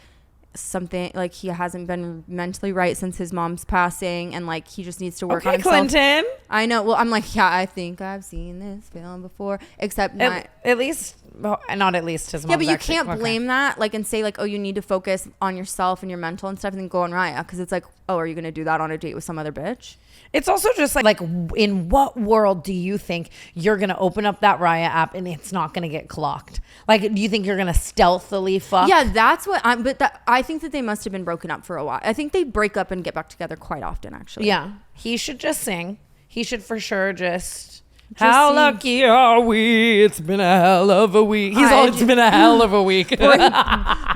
something like he hasn't been mentally right since his mom's passing, and like he just needs to work on Okay, himself. Clinton. I know. Well, I'm like, yeah, I think I've seen this film before, except not. At least, well, not at least his mom. Yeah, but you can't blame that, like, and say like, oh, you need to focus on yourself and your mental and stuff, and then go on Raya, because it's like, oh, are you gonna do that on a date with some other bitch? It's also just like in what world do you think you're gonna open up that Raya app and it's not gonna get clocked? Like, do you think you're gonna stealthily fuck? Yeah, that's what I'm. But I think that they must have been broken up for a while. I think they break up and get back together quite often, actually. Yeah, he should just sing. He should for sure just how sing. lucky are we? It's been a hell of a week. He's all, it's been a hell of a week.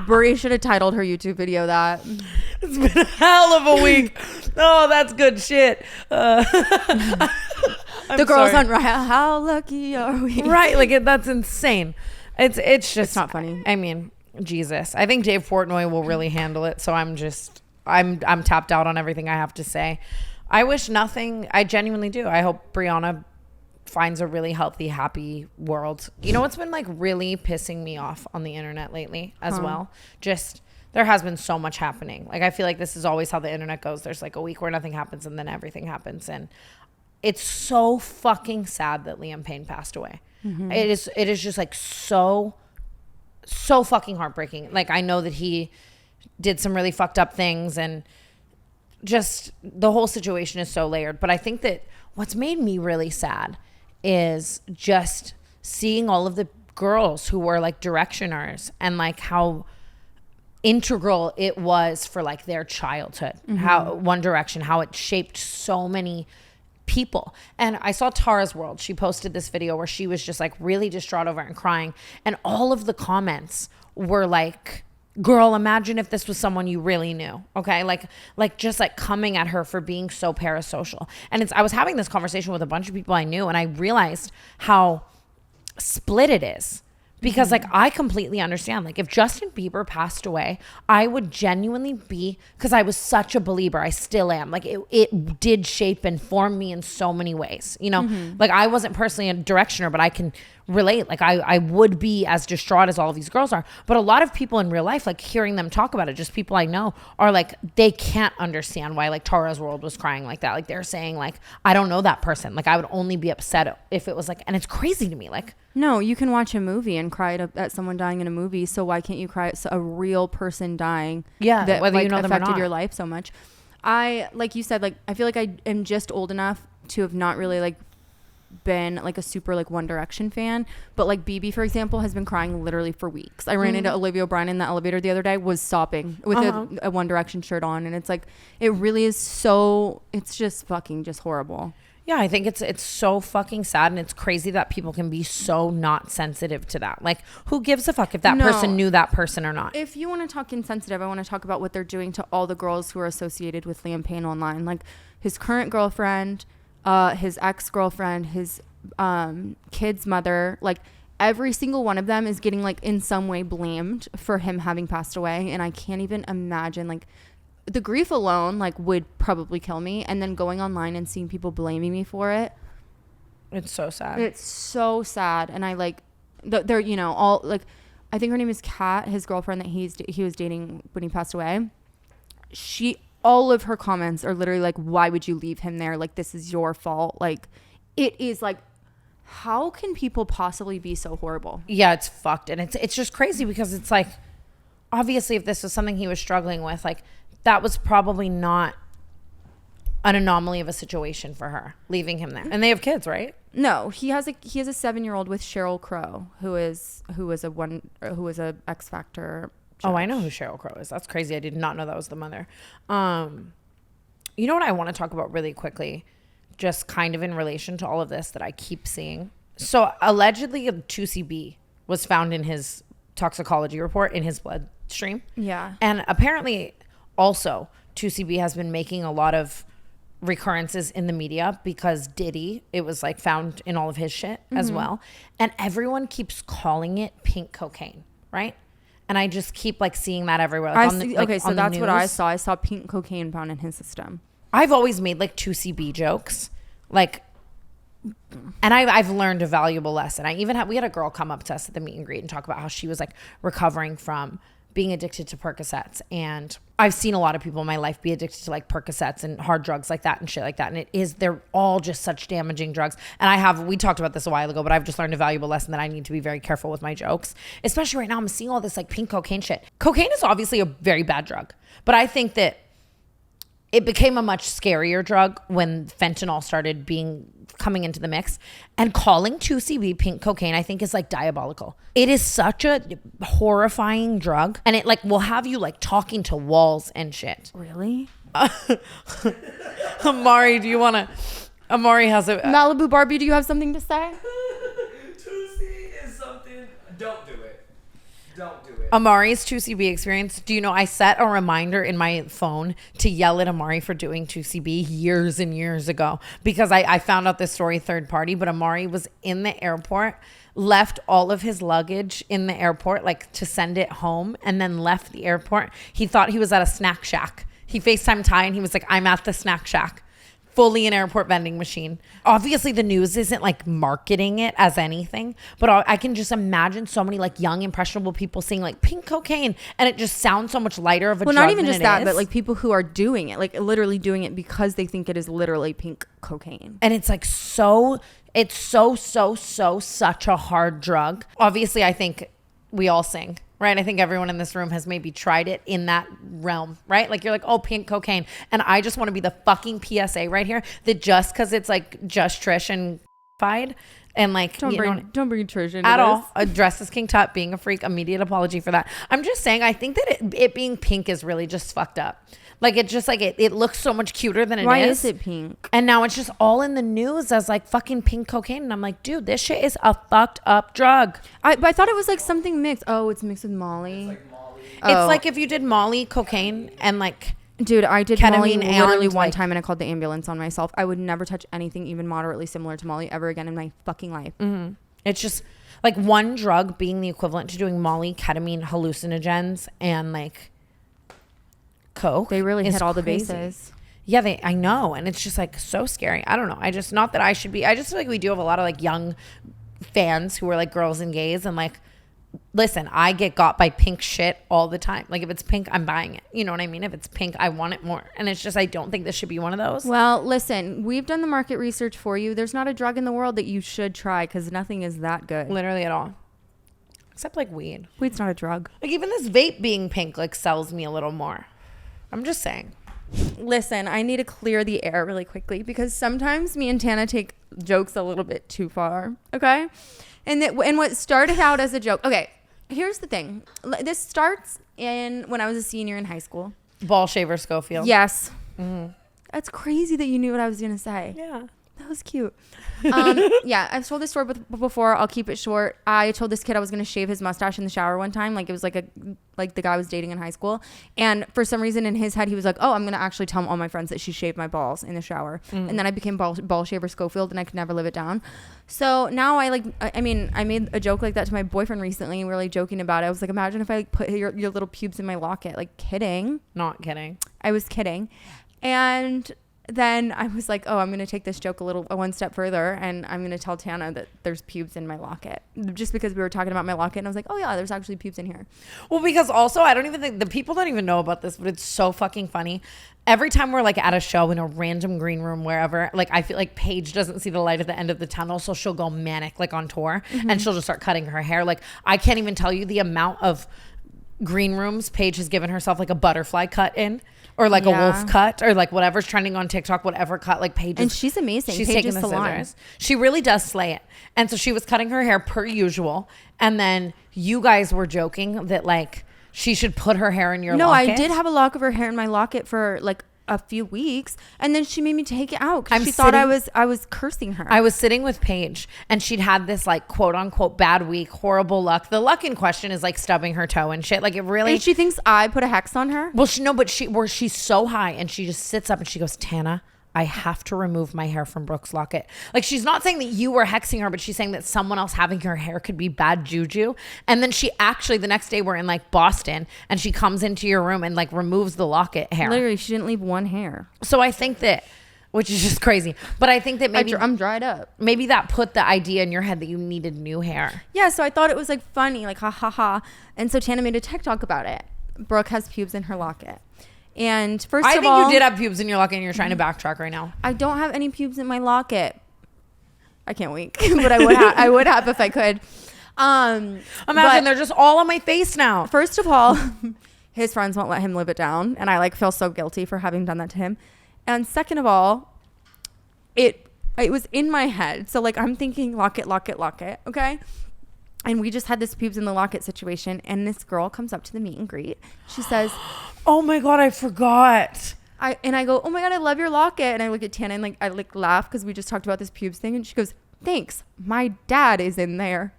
Brie should have titled her YouTube video that. It's been a hell of a week. Oh, that's good shit. The girls on Raya, how lucky are we? Right, like that's insane. It's just It's not funny. I mean, Jesus. I think Dave Portnoy will really handle it. So I'm tapped out on everything I have to say. I wish nothing. I genuinely do. I hope Brianna finds a really healthy, happy world. You know what's been like really pissing me off on the internet lately as well? Just there has been so much happening. Like I feel like this is always how the internet goes. There's like a week where nothing happens and then everything happens, and it's so fucking sad that Liam Payne passed away. Mm-hmm. It is just like so fucking heartbreaking. Like I know that he did some really fucked up things, and just the whole situation is so layered. But I think that what's made me really sad is just seeing all of the girls who were like directioners and like how integral it was for like their childhood. Mm-hmm. How One Direction, how it shaped so many people. And I saw Tara's World. She posted this video where she was just like really distraught over it and crying. And all of the comments were like, girl, imagine if this was someone you really knew. Okay. Like just like coming at her for being so parasocial. And I was having this conversation with a bunch of people I knew, and I realized how split it is. Because like I completely understand, like if Justin Bieber passed away, I would genuinely be, because I was such a believer, I still am, like it did shape and form me in so many ways, you know. Like I wasn't personally a directioner, but I can relate. Like I would be as distraught as all of these girls are. But a lot of people in real life, like hearing them talk about it, just people I know, are like, they can't understand why like Tara's World was crying like that. Like they're saying like, I don't know that person. Like I would only be upset if it was like, and it's crazy to me. Like, no, you can watch a movie and cry at someone dying in a movie. So why can't you cry at a real person dying? Yeah, that whether like, you know them or affected not. your life so much. Like you said, like I feel like I am just old enough to have not really like been like a super like One Direction fan, but like BB, for example, has been crying literally for weeks. I ran into Olivia O'Brien in the elevator the other day, was sobbing with a One Direction shirt on, and it's like it really is so, it's just fucking just horrible. Yeah, I think it's so fucking sad, and it's crazy that people can be so not sensitive to that. Like, who gives a fuck if that person knew that person or not? If you want to talk insensitive, I want to talk about what they're doing to all the girls who are associated with Liam Payne online. Like his current girlfriend, his ex-girlfriend, his kid's mother, like every single one of them is getting like in some way blamed for him having passed away. And I can't even imagine, like, the grief alone like would probably kill me, and then going online and seeing people blaming me for it, it's so sad. It's so sad. And I like they're, you know, all like, I think her name is Kat, his girlfriend that he was dating when he passed away. All of her comments are literally like, why would you leave him there? Like, this is your fault. Like, it is like, how can people possibly be so horrible? Yeah, it's fucked. And it's just crazy because it's like, obviously if this was something he was struggling with, like that was probably not an anomaly of a situation for her leaving him there. And they have kids, right? No, he has a 7-year-old with Sheryl Crow, who is a X Factor judge. Oh, I know who Sheryl Crow is. That's crazy. I did not know that was the mother. You know what I want to talk about really quickly, just kind of in relation to all of this that I keep seeing. So allegedly a 2CB was found in his toxicology report in his bloodstream. Yeah. And apparently also 2CB has been making a lot of recurrences in the media because Diddy, it was like found in all of his shit as well. And everyone keeps calling it pink cocaine, right? And I just keep like seeing that everywhere. Like so that's what I saw. I saw pink cocaine found in his system. I've always made like 2CB jokes, like, and I've learned a valuable lesson. We had a girl come up to us at the meet and greet and talk about how she was like recovering from being addicted to Percocets, and I've seen a lot of people in my life be addicted to like Percocets and hard drugs like that and shit like that. And they're all just such damaging drugs. And we talked about this a while ago, but I've just learned a valuable lesson that I need to be very careful with my jokes, especially right now. I'm seeing all this like pink cocaine shit. Cocaine is obviously a very bad drug, but I think that it became a much scarier drug when fentanyl started coming into the mix, and calling 2CB pink cocaine, I think, is like diabolical. It is such a horrifying drug, and it like will have you like talking to walls and shit. Really? Amari, Amari has a Malibu Barbie, do you have something to say? 2C is something. Don't do it. Don't do it. Amari's 2CB experience. Do you know I set a reminder in my phone to yell at Amari for doing 2CB years and years ago, because I found out this story third party, but Amari was in the airport, left all of his luggage in the airport like to send it home, and then left the airport. He thought he was at a snack shack. He FaceTimed Ty and he was like, I'm at the snack shack. Fully an airport vending machine. Obviously the news isn't like marketing it as anything, but I can just imagine so many like young impressionable people seeing like pink cocaine, and it just sounds so much lighter of a drug. Well, not even just that, is. but like people who are doing it, like literally doing it because they think it is literally pink cocaine. And it's like it's such a hard drug. Obviously I think we all sing, right? I think everyone in this room has maybe tried it in that realm, right? Like you're like, oh, pink cocaine. And I just want to be the fucking PSA right here that just because it's like just Trish and fied and like, Don't bring Trish into at this. all. Dressed as King Tut, being a freak, immediate apology for that. I'm just saying, I think that it being pink is really just fucked up. Like it just like it looks so much cuter than it is. Why is it pink? And now it's just all in the news as like fucking pink cocaine. And I'm like, dude, this shit is a fucked up drug. But I thought it was like something mixed. Oh, it's mixed with Molly. It's like Molly. It's like if you did Molly, cocaine, and like Dude, I did ketamine Molly literally and, one like- time, and I called the ambulance on myself. I would never touch anything even moderately similar to Molly ever again in my fucking life. it's just like one drug being the equivalent to doing Molly, ketamine, hallucinogens, and like coke. They really is hit all the crazy. bases. Yeah, I know. And it's just like so scary. I don't know. I just not that I should be. I just feel like we do have a lot of like young fans who are like girls and gays, and like, listen, I get got by pink shit all the time. Like if it's pink, I'm buying it. You know what I mean? If it's pink, I want it more. And it's just, I don't think this should be one of those. Well, listen, we've done the market research for you. There's not a drug in the world that you should try because nothing is that good. Literally at all. Except like weed. Weed's not a drug. Like even this vape being pink like sells me a little more. I'm just saying. Listen, I need to clear the air really quickly because sometimes me and Tana take jokes a little bit too far. Okay. And what started out as a joke. Okay. Here's the thing. This starts when I was a senior in high school. Ball shaver Schofield. Yes. That's crazy that you knew what I was going to say. Yeah. That was cute. Yeah, I've told this story before. I'll keep it short. I told this kid I was going to shave his mustache in the shower one time. Like it was like the guy I was dating in high school. And for some reason in his head, he was like, oh, I'm going to actually tell all my friends that she shaved my balls in the shower. And then I became ball shaver Schofield and I could never live it down. So now I made a joke like that to my boyfriend recently and we were like joking about it. I was like, imagine if I like put your little pubes in my locket. Like kidding. Not kidding. I was kidding. And then I was like, oh, I'm going to take this joke one step further and I'm going to tell Tana that there's pubes in my locket just because we were talking about my locket. And I was like, oh yeah, there's actually pubes in here. Well, because also I don't even think the people don't even know about this, but it's so fucking funny. Every time we're like at a show in a random green room, wherever, like I feel like Paige doesn't see the light at the end of the tunnel. So she'll go manic like on tour and she'll just start cutting her hair. Like I can't even tell you the amount of green rooms Paige has given herself like a butterfly cut in. Or like a wolf cut or like whatever's trending on TikTok, whatever cut, like Paige. And she's amazing. She's Paige taking is the salon. scissors. She really does slay it. And so she was cutting her hair per usual. And then you guys were joking that like she should put her hair in your locket. No, I did have a lock of her hair in my locket for like a few weeks and then she made me take it out because she thought I was cursing her. I was sitting with Paige and she'd had this like quote unquote bad week, horrible luck. The luck in question is like stubbing her toe and shit. Like it really. And she thinks I put a hex on her. Well, she's so high and she just sits up and she goes, Tana, I have to remove my hair from Brooke's locket. Like she's not saying that you were hexing her, but she's saying that someone else having her hair could be bad juju. And then she actually, the next day we're in like Boston and she comes into your room and like removes the locket hair. Literally, she didn't leave one hair. So I think that which is just crazy. But I think that maybe I'm dried up. Maybe that put the idea in your head that you needed new hair. Yeah, so I thought it was like funny, like ha ha ha. And so Tana made a TikTok about it. Brooke has pubes in her locket. And first I of think all, you did have pubes in your locket and you're trying to backtrack right now. I don't have any pubes in my locket. I can't wink, but I would have if I could. Imagine they're just all on my face now. First of all, his friends won't let him live it down, and I like feel so guilty for having done that to him. And second of all, it was in my head. So like I'm thinking locket, okay? And we just had this pubes in the locket situation, and this girl comes up to the meet and greet. She says, "Oh my God, I forgot." I go, "Oh my God, I love your locket." And I look at Tana and like I like laugh because we just talked about this pubes thing, and she goes, "Thanks, my dad is in there."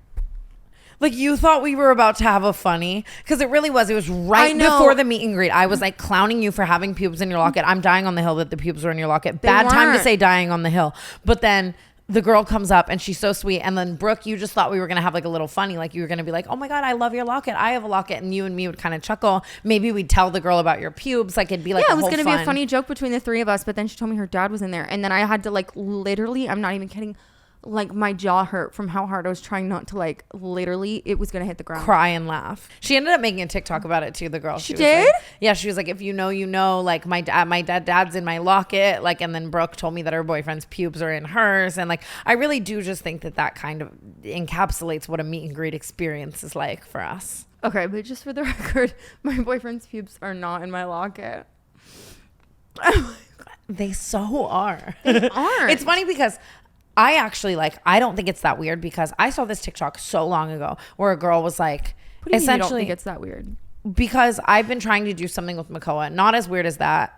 Like you thought we were about to have a funny, because it really was. It was right before the meet and greet. I was like clowning you for having pubes in your locket. I'm dying on the hill that the pubes were in your locket. Bad time to say dying on the hill. But then the girl comes up and she's so sweet. And then Brooke, you just thought we were going to have like a little funny. Like you were going to be like, "Oh my God, I love your locket. I have a locket." And you and me would kind of chuckle. Maybe we'd tell the girl about your pubes. Like it'd be like, yeah, it was going to be a funny joke between the three of us. But then she told me her dad was in there. And then I had to like literally, I'm not even kidding, like my jaw hurt from how hard I was trying not to like literally it was gonna hit the ground. Cry and laugh. She ended up making a TikTok about it too, the girl. She was did? Like, yeah, she was like, "If you know, you know, like my dad's in my locket." Like, and then Brooke told me that her boyfriend's pubes are in hers. And like, I really do just think that kind of encapsulates what a meet and greet experience is like for us. Okay, but just for the record, my boyfriend's pubes are not in my locket. They so are. They aren't. It's funny because I actually I don't think it's that weird, because I saw this TikTok so long ago where a girl was like, what do you mean you don't essentially, think it's that weird? because I've been trying to do something with Mongeau, not as weird as that.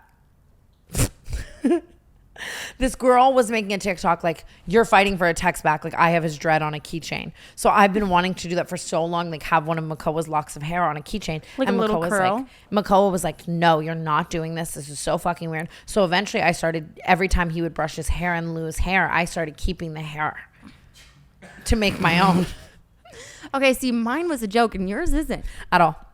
This girl was making a TikTok like, "You're fighting for a text back. Like I have his dread on a keychain." So I've been wanting to do that for so long, like have one of Mongeau's locks of hair on a keychain. Like and a little curl? Mongeau was like, "No, you're not doing this. This is so fucking weird." So eventually I started, every time he would brush his hair and lose hair, I started keeping the hair to make my own. Okay, see, mine was a joke and yours isn't. At all.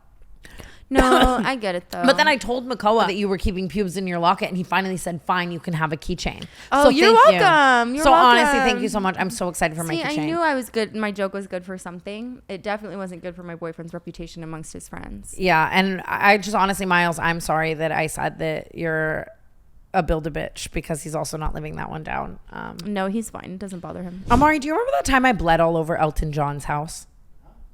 No, I get it though. But then I told Mongeau that you were keeping pubes in your locket, and he finally said, "Fine, you can have a keychain." Oh, so you're thank welcome. You. You're so welcome. honestly, thank you so much. I'm so excited for my See, keychain. I knew I was good. My joke was good for something. It definitely wasn't good for my boyfriend's reputation amongst his friends. Yeah, and I just honestly, Miles, I'm sorry that I said that you're a build-a-bitch, because he's also not living that one down. No, he's fine. It doesn't bother him. Amari, do you remember that time I bled all over Elton John's house?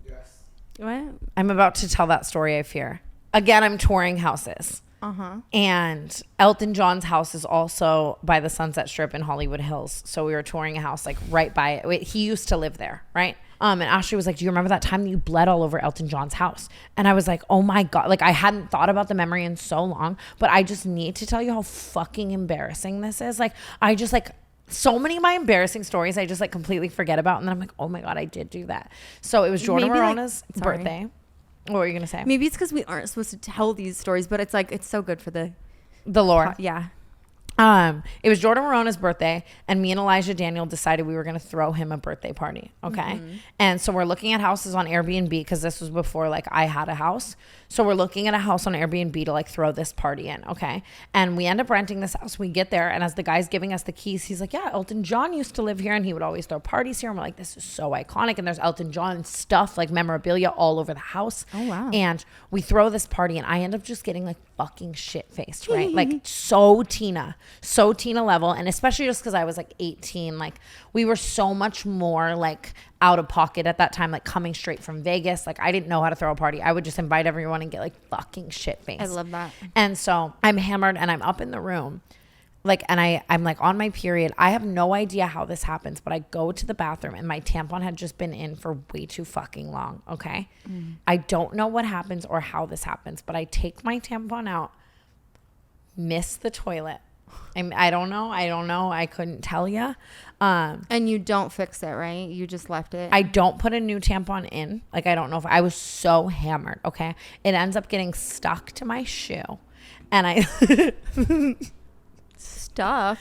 Yes. What? I'm about to tell that story, I fear. Again, I'm touring houses. Uh-huh. And Elton John's house is also by the Sunset Strip in Hollywood Hills. So we were touring a house like right by it. Wait, he used to live there, right? And Ashley was like, "Do you remember that time that you bled all over Elton John's house?" And I was like, "Oh my God." Like I hadn't thought about the memory in so long, but I just need to tell you how fucking embarrassing this is. Like I just like, so many of my embarrassing stories I just like completely forget about. And then I'm like, "Oh my God, I did do that." So it was Jordan Morona's birthday. What were you going to say? Maybe it's because we aren't supposed to tell these stories, but it's like, it's so good for the lore. Yeah. It was Jordan Morona's birthday, and me and Elijah Daniel decided we were going to throw him a birthday party. Okay. Mm-hmm. And so we're looking at houses on Airbnb, because this was before like I had a house. So we're looking at a house on Airbnb to like throw this party in. Okay. And we end up renting this house. We get there, and as the guy's giving us the keys, he's like, "Yeah, Elton John used to live here, and he would always throw parties here." And we're like, "This is so iconic." And there's Elton John stuff, like memorabilia all over the house. Oh, wow. And we throw this party, and I end up just getting like fucking shit faced, right? Like so Tina level. And especially just because I was like 18, like we were so much more like out of pocket at that time, like coming straight from Vegas. Like I didn't know how to throw a party. I would just invite everyone and get like fucking shit faced. I love that. And so I'm hammered, and I'm up in the room, like, and I'm like on my period. I have no idea how this happens, but I go to the bathroom, and my tampon had just been in for way too fucking long. Okay. I don't know what happens or how this happens, but I take my tampon out, miss the toilet. I don't know. I couldn't tell you. And you don't fix it, right? You just left it. I don't put a new tampon in. Like, I don't know if I was so hammered. Okay. It ends up getting stuck to my shoe, and I stuck.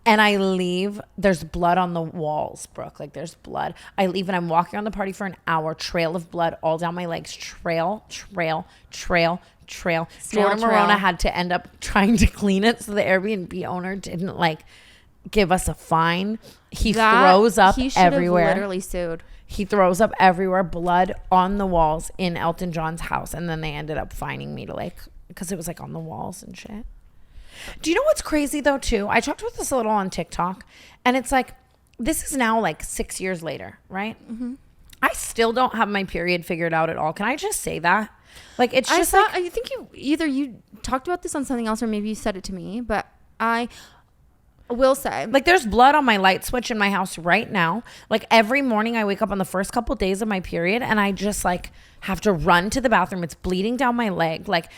And I leave. There's blood on the walls, Brooke. Like there's blood. I leave, and I'm walking on the party for an hour. Trail of blood all down my legs. Trail. Jordan Morona had to end up trying to clean it, so the Airbnb owner didn't like give us a fine. He throws up he should everywhere. have literally sued. He throws up everywhere, blood on the walls in Elton John's house. And then they ended up fining me to like, because it was like on the walls and shit. Do you know what's crazy though too? I talked about this a little on TikTok, and it's like, this is now like 6 years later, right? Mm-hmm. I still don't have my period figured out at all. Can I just say that? Like, it's just I think you talked about this on something else, or maybe you said it to me, but I will say, like, there's blood on my light switch in my house right now. Like, every morning I wake up on the first couple days of my period, and I just like have to run to the bathroom. It's bleeding down my leg. Like,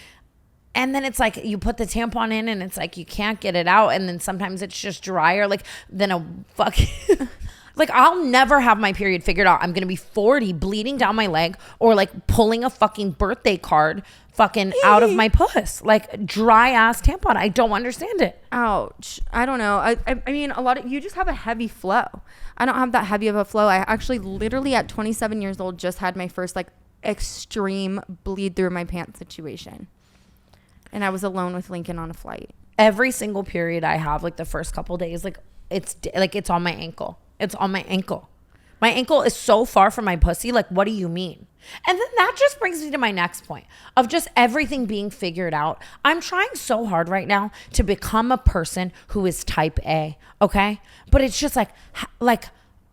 and then it's like you put the tampon in and it's like you can't get it out. And then sometimes it's just drier. Like, then a fucking... Like, I'll never have my period figured out. I'm going to be 40 bleeding down my leg, or like pulling a fucking birthday card fucking out of my puss. Like, dry ass tampon. I don't understand it. Ouch. I don't know. I mean, you just have a heavy flow. I don't have that heavy of a flow. I actually literally at 27 years old just had my first like extreme bleed through my pants situation. And I was alone with Lincoln on a flight. Every single period I have, like the first couple days, like it's on my ankle. It's on my ankle. My ankle is so far from my pussy. Like, what do you mean? And then that just brings me to my next point of just everything being figured out. I'm trying so hard right now to become a person who is type A, okay? But it's just like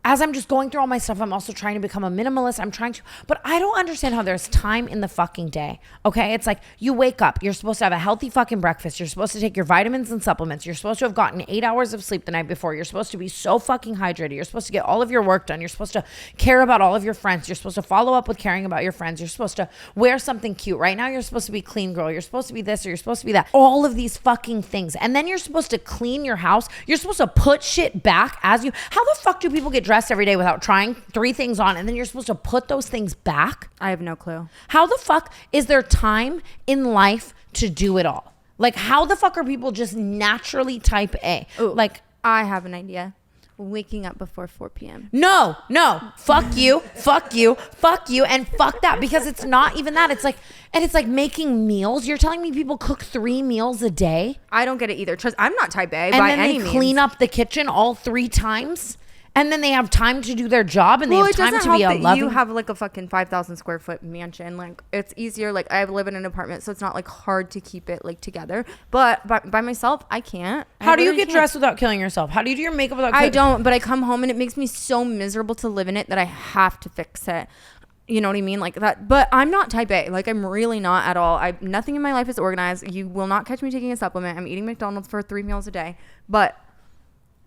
as I'm just going through all my stuff, I'm also trying to become a minimalist. But I don't understand how there's time in the fucking day, okay? It's like you wake up, you're supposed to have a healthy fucking breakfast. You're supposed to take your vitamins and supplements. You're supposed to have gotten 8 hours of sleep the night before. You're supposed to be so fucking hydrated. You're supposed to get all of your work done. You're supposed to care about all of your friends. You're supposed to follow up with caring about your friends. You're supposed to wear something cute. Right now, you're supposed to be clean girl. You're supposed to be this or you're supposed to be that. All of these fucking things. And then you're supposed to clean your house. You're supposed to put shit back as you... How the fuck do people get dressed every day without trying 3 things on, and then you're supposed to put those things back? I have no clue. How the fuck is there time in life to do it all? Like, how the fuck are people just naturally type A? Ooh, like, I have an idea. Waking up before 4 p.m. No. Fuck you, and fuck that, because it's not even that. It's like, and it's like making meals. You're telling me people cook 3 meals a day? I don't get it either. Trust, I'm not type A and by then any they means. Clean up the kitchen all 3 times? And then they have time to do their job, and they have time to be a loving... You have like a fucking 5,000 square foot mansion. Like, it's easier. Like, I live in an apartment, so it's not like hard to keep it like together. But by myself, I can't. How do you get dressed without killing yourself? How do you do your makeup without killing... I don't, but I come home and it makes me so miserable to live in it that I have to fix it. You know what I mean? Like that. But I'm not type A. Like, I'm really not at all. Nothing in my life is organized. You will not catch me taking a supplement. I'm eating McDonald's for 3 meals a day. But...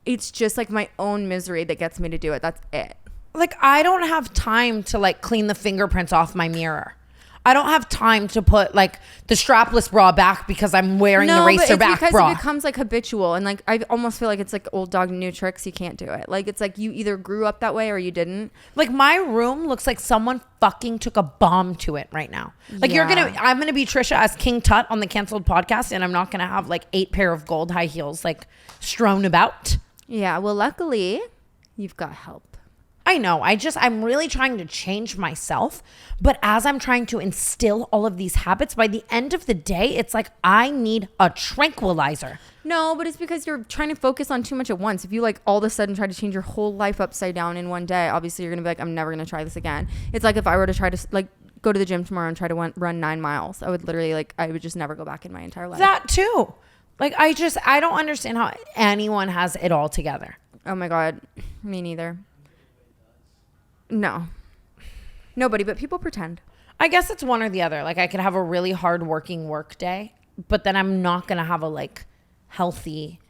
it's just like my own misery that gets me to do it. That's it. Like, I don't have time to like clean the fingerprints off my mirror. I don't have time to put like the strapless bra back because I'm wearing the racer back bra. Because it becomes like habitual, and like I almost feel like it's like old dog new tricks. You can't do it. Like, it's like you either grew up that way or you didn't. Like, my room looks like someone fucking took a bomb to it right now. Like, Yeah. I'm gonna be Trisha as King Tut on the canceled podcast, and I'm not gonna have like 8 pair of gold high heels like strewn about. Yeah, well, luckily, you've got help. I know. I'm really trying to change myself. But as I'm trying to instill all of these habits, by the end of the day, it's like I need a tranquilizer. No, but it's because you're trying to focus on too much at once. If you like all of a sudden try to change your whole life upside down in one day, obviously you're going to be like, I'm never going to try this again. It's like if I were to try to like go to the gym tomorrow and try to run 9 miles, I would literally like, I would just never go back in my entire life. That too. Like, I don't understand how anyone has it all together. Oh my God. Me neither. No. Nobody, but people pretend. I guess it's one or the other. Like, I could have a really hard working work day, but then I'm not going to have a like healthy,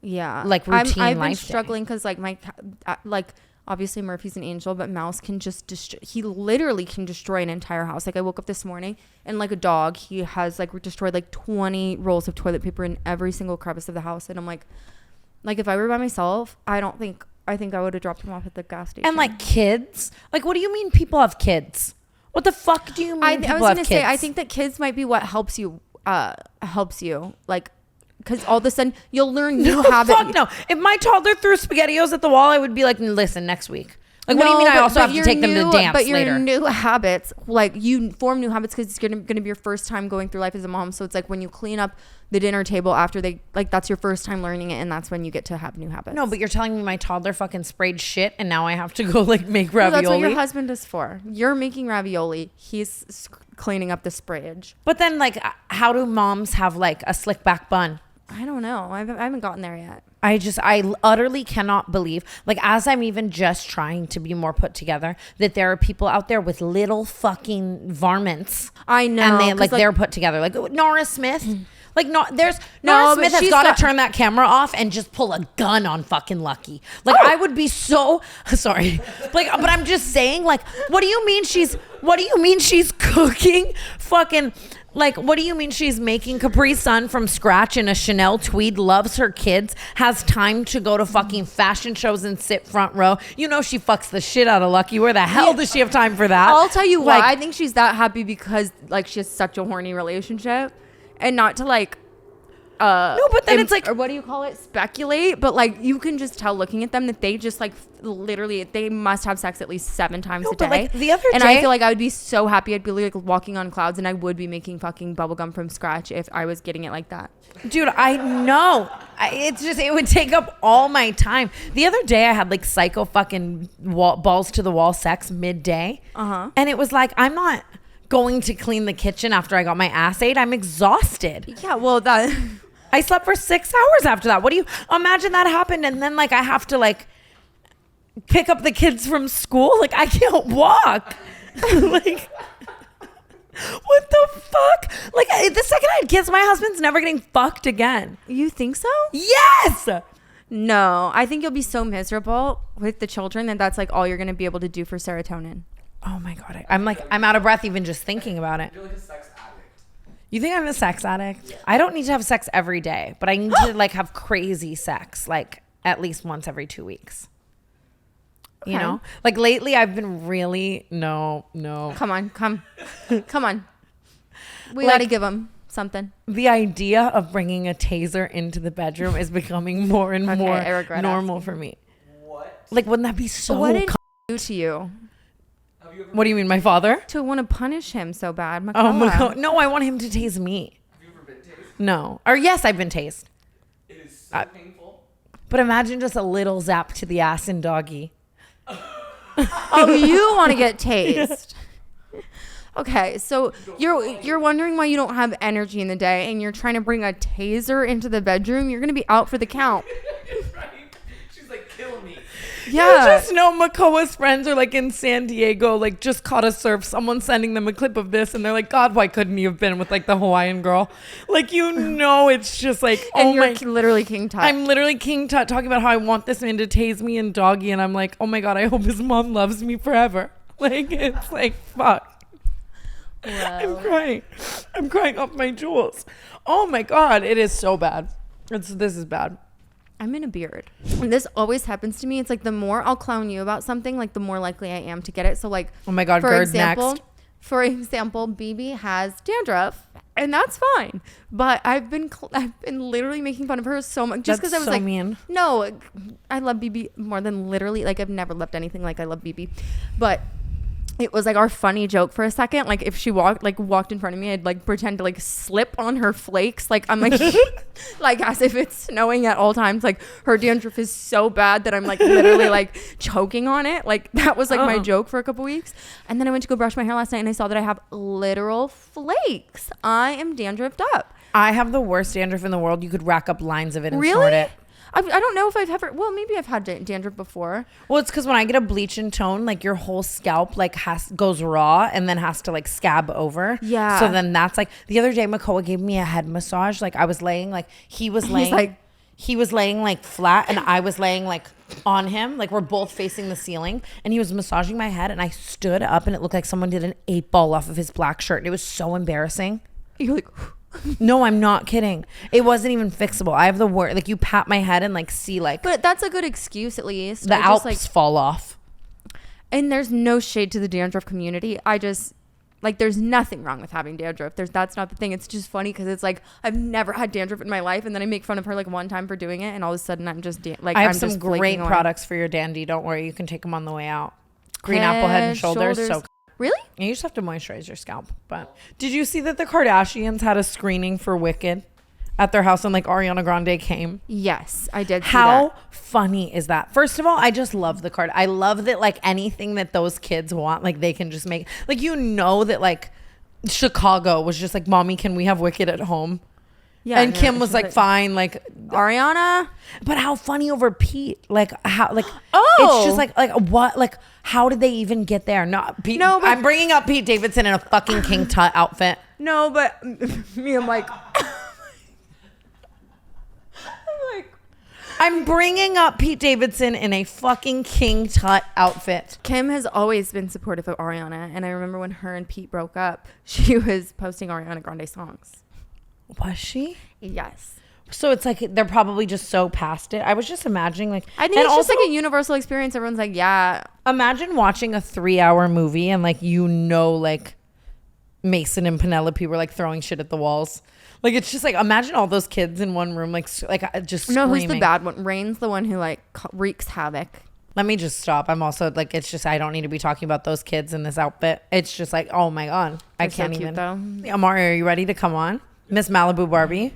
like routine I've been life struggling because like like obviously Murphy's an angel, but Mouse can just he literally can destroy an entire house. Like, I woke up this morning and like a dog, he has like destroyed like 20 rolls of toilet paper in every single crevice of the house. And I'm like if I were by myself, I think I would have dropped him off at the gas station. And like kids, like, what do you mean people have kids? What the fuck do you mean people have kids? I was going to say, I think that kids might be what helps you like, because all of a sudden you'll learn new habits. Fuck no. If my toddler threw SpaghettiOs at the wall, I would be like, listen, next week. Like, what do you mean I also have to take them to dance But your later? new habits, like you form new habits because it's going to be your first time going through life as a mom. So it's like when you clean up the dinner table after they, like, that's your first time learning it. And that's when you get to have new habits. No, but you're telling me my toddler fucking sprayed shit and now I have to go like make Well, ravioli. that's what your husband is for. You're making ravioli. He's cleaning up the sprayage. But then, like, how do moms have like a slick back bun? I don't know. I haven't gotten there yet. I utterly cannot believe, like, as I'm even just trying to be more put together, that there are people out there with little fucking varmints. I know. And they, 'cause, like, they're put together. Like, Nora Smith. Like, no, Nora but Smith has she's got got- to turn that camera off and just pull a gun on fucking Lucky. Like, I would be so sorry. Like, but I'm just saying, like, what do you mean she's cooking fucking, like, what do you mean she's making Capri Sun from scratch in a Chanel tweed, loves her kids, has time to go to fucking fashion shows and sit front row? You know she fucks the shit out of Lucky. Where the hell does she have time for that? I'll tell you why. Like, I think she's that happy because, like, she has such a horny relationship. And not to, like, no, but then it's like, or what do you call it? Speculate. But, like, you can just tell looking at them that they just, like, literally, they must have sex at least 7 times a day. but, like, the other and day- I feel like I would be so happy. I'd be, like, walking on clouds and I would be making fucking bubblegum from scratch if I was getting it like that. dude, I know. It's just, it would take up all my time. The other day I had like psycho fucking balls to the wall sex midday. Uh-huh. And it was like, I'm not going to clean the kitchen after I got my ass ate. I'm exhausted. Yeah, well, that... I slept for 6 hours after that. What do you imagine that happened? And then like I have to like pick up the kids from school. Like I can't walk. Like, what the fuck? Like the second I had kids, my husband's never getting fucked again. You think so? Yes. No, I think you'll be so miserable with the children that that's like all you're going to be able to do for serotonin. Oh my God. I'm out of breath even just thinking about it. You're like a sex addict. You think I'm a sex addict? I don't need to have sex every day, but I need to like have crazy sex, like at least once every 2 weeks. You Okay. know, like lately I've been really, no. Come on. We Like- got to give them something. The idea of bringing a taser into the bedroom is becoming more and Okay, I more regret normal asking. for me. What? Like, wouldn't that be so What did he do to you Have you ever? What do you mean, my father? to want to punish him so bad? Oh my Makala. God. No, I want him to tase me. Have you ever been tased? No. Or yes, I've been tased. It is so painful. But imagine just a little zap to the ass and doggy. Oh, you want to get tased. Okay, so you're wondering why you don't have energy in the day and you're trying to bring a taser into the bedroom. You're going to be out for the count. Right? She's like, kill me. You just know Makoa's friends are like in San Diego, like just caught a surf. Someone's sending them a clip of this and they're like, God, why couldn't you have been with like the Hawaiian girl? Like, you know, it's just like, And oh you're my, literally King Tut. I'm literally King Tut talking about how I want this man to tase me and doggy. And I'm like, oh my God, I hope his mom loves me forever. Like, it's like, fuck. I'm crying off my jewels. Oh my God, it is so bad. This is bad. I'm in a beard. And this always happens to me. It's like the more I'll clown you about something, like the more likely I am to get it. So like, Oh my God, Gerd next. For example, BB has dandruff, and that's fine. But I've been literally making fun of her so much just because I was so like, mean. no, I love BB more than literally. Like I've never loved anything like I love BB, but. It was like our funny joke for a second. Like if she walked in front of me, I'd like pretend to like slip on her flakes. Like I'm like, like as if it's snowing at all times. Like her dandruff is so bad that I'm like literally like choking on it. Like that was like my joke for a couple weeks. And then I went to go brush my hair last night and I saw that I have literal flakes. I am dandruffed up. I have the worst dandruff in the world. You could rack up lines of it and Really? snort it. I don't know if I've ever. Well, maybe I've had dandruff before. Well, it's because when I get a bleach and tone, like your whole scalp like goes raw and then has to like scab over. Yeah. So then that's like the other day, Makoa gave me a head massage. Like I was laying, like he was laying like flat and I was laying like on him. Like we're both facing the ceiling and he was massaging my head and I stood up and it looked like someone did an 8-ball off of his black shirt. And it was so embarrassing. You're like. No, I'm not kidding. It wasn't even fixable. I have the word, like you pat my head and like see like But that's a good excuse at least. the I Alps just, like, fall off. and there's no shade to the dandruff community. I just Like, there's nothing wrong with having dandruff. That's not the thing. It's just funny because it's like I've never had dandruff in my life, and then I make fun of her like one time for doing it, and all of a sudden I'm just I have some great products for your dandy. Don't worry, you can take them on the way out. Green apple head and shoulders. So really? You just have to moisturize your scalp. But did you see that the Kardashians had a screening for Wicked at their house and like Ariana Grande came? Yes, I did. How funny is that? First of all, I just love the card. I love that like anything that those kids want, like they can just make. Like, you know, that like Chicago was just like, mommy, can we have Wicked at home? Yeah, and Kim was like, fine, like Ariana. But how funny over Pete? Like how? Like it's just like what? Like how did they even get there? Not Pete. No, but I'm bringing up Pete Davidson in a fucking King Tut outfit. No, but me, I'm like. I'm bringing up Pete Davidson in a fucking King Tut outfit. Kim has always been supportive of Ariana, and I remember when her and Pete broke up, she was posting Ariana Grande songs. Was she? Yes. So it's like they're probably just so past it. I was just imagining like I think it's also just like a universal experience. Everyone's like, yeah. Imagine watching a 3-hour movie and like like Mason and Penelope were like throwing shit at the walls. Like, it's just like, imagine all those kids in one room, like just screaming. No, who's the bad one? Rain's the one who like wreaks havoc. Let me just stop. I'm also like, it's just, I don't need to be talking about those kids in this outfit. It's just like, oh my God. I can't so cute, even. Though. Amari, are you ready to come on? Miss Malibu Barbie.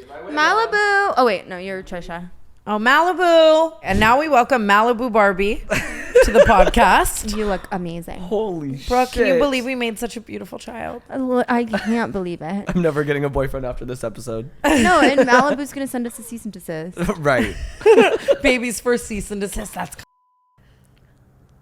Malibu. Oh, wait. No, you're Trisha. Oh, Malibu. And now we welcome Malibu Barbie to the podcast. You look amazing. Holy shit. Brooke, can you believe we made such a beautiful child? I can't believe it. I'm never getting a boyfriend after this episode. No, and Malibu's going to send us a cease and desist. Right. Baby's first cease and desist. That's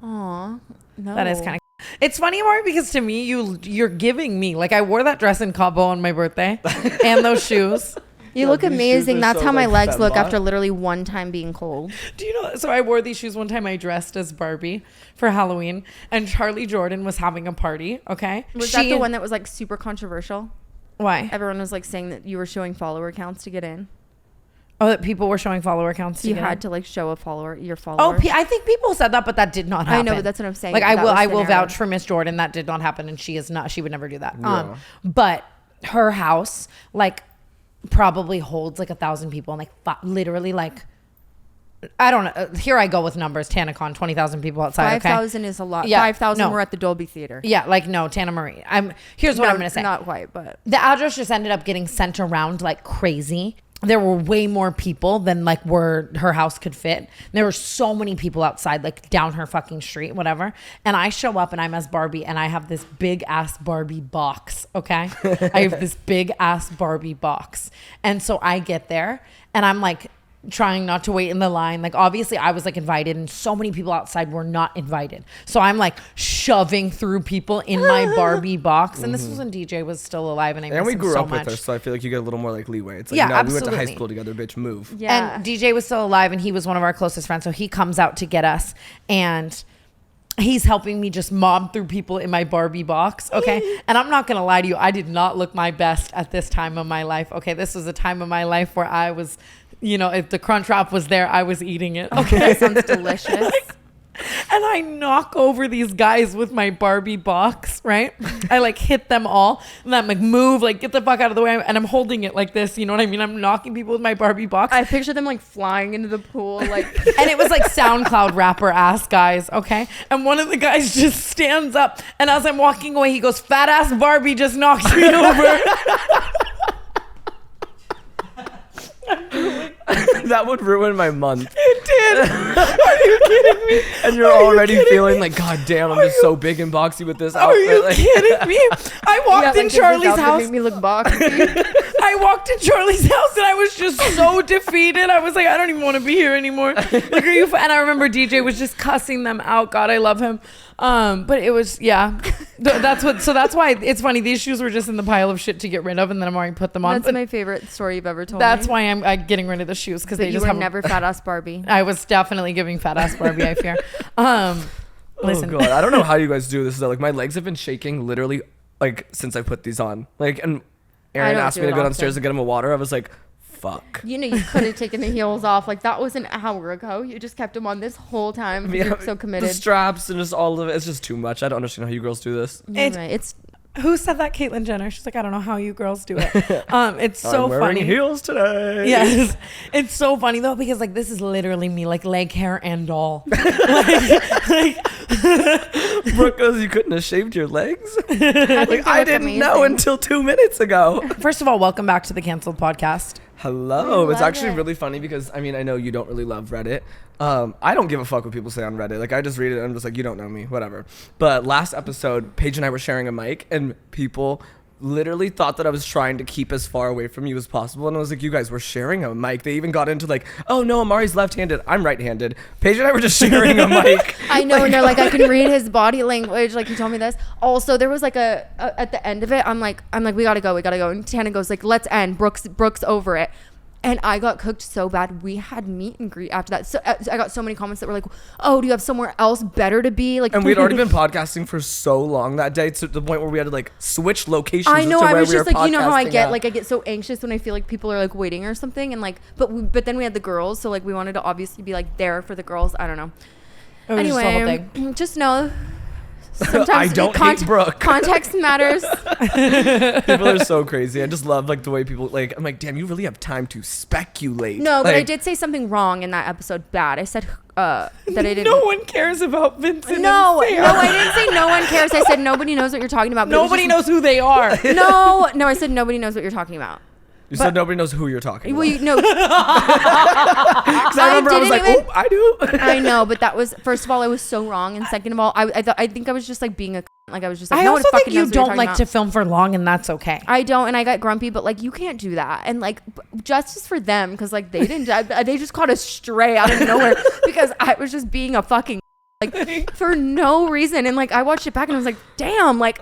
Aw, no. That is kind of. It's funny, Amari, because to me, you're giving me, like, I wore that dress in Cabo on my birthday and those shoes. You look amazing. That's how my legs look after literally one time being cold. Do you know? So I wore these shoes one time. I dressed as Barbie for Halloween, and Charlie Jordan was having a party. Okay, was that the one that was like super controversial? Why? Everyone was like saying that you were showing follower counts to get in. Oh, that people were showing follower counts. You had to like show your follower. Oh, I think people said that, but that did not happen. I know, but that's what I'm saying. Like I will vouch for Miss Jordan. That did not happen, and she would never do that. Yeah. But her house, like, probably holds like 1,000 people, and like literally like I don't know. Here I go with numbers. TanaCon, 20,000 people outside. 5,000 is a lot. Yeah, 5,000 were at the Dolby Theater. Yeah, like no, Tana Marie. Here's what I'm gonna say. Not quite, but the address just ended up getting sent around like crazy. There were way more people than like where her house could fit. There were so many people outside, like down her fucking street, whatever. And I show up and I'm as Barbie, and I have this big ass Barbie box. Okay. I have this big ass Barbie box. And so I get there and I'm like trying not to wait in the line. Like, obviously I was like invited, and so many people outside were not invited. So I'm like shoving through people in my Barbie box. And this was when DJ was still alive, and I miss we him grew so up much. with her, so I feel like you get a little more like leeway. It's like, Yeah, no, we went to high absolutely. school together, bitch, move. yeah. And DJ was still alive, and he was one of our closest friends. So he comes out to get us, and he's helping me just mob through people in my Barbie box. Okay. And I'm not going to lie to you. I did not look my best at this time of my life. Okay. This was a time of my life where I was, you know, if the Crunchwrap was there, I was eating it. Okay. That sounds delicious. And I knock over these guys with my Barbie box, right? I like hit them all, and I'm like, move, like get the fuck out of the way. And I'm holding it like this, you know what I mean? I'm knocking people with my Barbie box. I picture them like flying into the pool, like. And it was like SoundCloud rapper ass guys, okay? And one of the guys just stands up, and as I'm walking away, he goes, "Fat ass Barbie just knocked me over." That would ruin my month. It did. Are you kidding me? And you're already feeling like, God damn, I'm just so big and boxy with this Are outfit. you Like, kidding me? I walked in Charlie's house. Make me look boxy. I walked in Charlie's house, and I was just so defeated. I was like, I don't even want to be here anymore. Like, are you? And I remember DJ was just cussing them out. God, I love him. But it was, yeah. That's why it's funny. These shoes were just in the pile of shit to get rid of, and then I'm already put them on. That's my favorite story you've ever told That's me. why I'm getting rid of the shoes, because they you just were have never fat ass Barbie. I was definitely giving fat ass Barbie, I fear. Listen. Oh God, I don't know how you guys do this though. Like, my legs have been shaking literally like since I put these on. Like, and Aaron asked me to go downstairs to get him a water. I was like, fuck. You know, you could have taken the heels off. Like, that was an hour ago. You just kept them on this whole time. You're so committed. The straps and just all of it. It's just too much. I don't understand how you girls do this. You're right. It's Who said that? Caitlyn Jenner. She's like, I don't know how you girls do it. It's so I'm wearing funny. heels today. Yes, it's so funny though because like this is literally me, like leg hair and all. like Brooke goes, you couldn't have shaved your legs? I didn't know until 2 minutes ago. First of all, welcome back to the Canceled Podcast. Hello. It's love actually it. really funny because, I mean, I know you don't really love Reddit. I don't give a fuck what people say on Reddit. Like, I just read it and I'm just like, you don't know me, whatever. But last episode, Paige and I were sharing a mic and people literally thought that I was trying to keep as far away from you as possible. And I was like, you guys were sharing a mic. They even got into like, oh no, Amari's left-handed. I'm right-handed. Paige and I were just sharing a mic. I know, and they're like, I can read his body language. Like, he told me this. Also, there was like a at the end of it, I'm like, we gotta go. And Tana goes like, let's end. Brooke's over it. And I got cooked so bad. We had meet and greet after that. So I got so many comments that were like, oh, do you have somewhere else better to be? Like, And we'd already been podcasting for so long that day to the point where we had to like switch locations. I know. To I where was we just were like, you know how I podcasting get, at. like, I get so anxious when I feel like people are like waiting or something. And like, but then we had the girls. So like, we wanted to obviously be like there for the girls. I don't know. It was just the whole Anyway, thing. just know. Sometimes I don't hate Brooke. Context matters. People are so crazy. I just love like the way people like. I'm like, damn, you really have time to speculate. No, but I Like, did say something wrong in that episode. Bad. I said that I didn't. No one cares about Vincent. No, and Sam. I didn't say no one cares. I said nobody knows what you're talking about. but it was Nobody just- knows who they are. No, I said nobody knows what you're talking about. You said nobody knows who you're talking about. Well, you know, 'Cause I remember I was like, didn't oh, I do. I know, but that was, first of all, I was so wrong, and second of all, I think I was just like being a like I was just like, I no one also think fucking you knows what you're don't talking like about. to film for long, and that's okay. I don't, and I got grumpy, but like you can't do that, and like justice for them because like they didn't, they just caught us stray out of nowhere because I was just being a fucking like for no reason, and like I watched it back and I was like, damn, like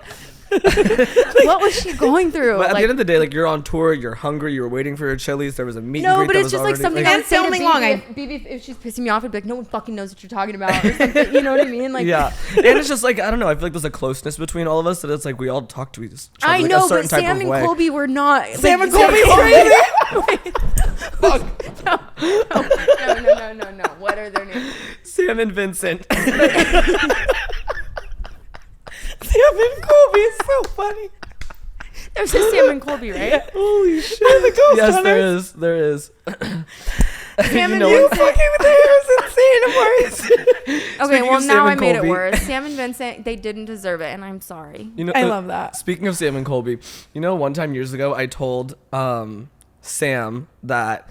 what was she going through? But at Like, the end of the day, like you're on tour, you're hungry, you're waiting for your Chili's. There was a meet and no, greet but that it's was just like already, something I And would say to filming BB long, if she's pissing me off, I'd be like, no one fucking knows what you're talking about, or something. You know what I mean? Like, yeah, and it's just like I don't know. I feel like there's a closeness between all of us that it's like we all talk to each other. I like, know, a certain but type Sam of and way. Colby were not. Sam like, and Colby were No. What are their names? Sam and Vincent. Sam and Colby is so funny. There's a Sam and Colby, right? Holy shit! The ghost Yes, hunters. there is. Sam and know You what? fucking with the hair is insane, Amari. Okay, Speaking well of Sam now I and made it Colby- worse. Sam and Vincent, they didn't deserve it, and I'm sorry. You know, I love that. Speaking of Sam and Colby, you know, one time years ago, I told Sam that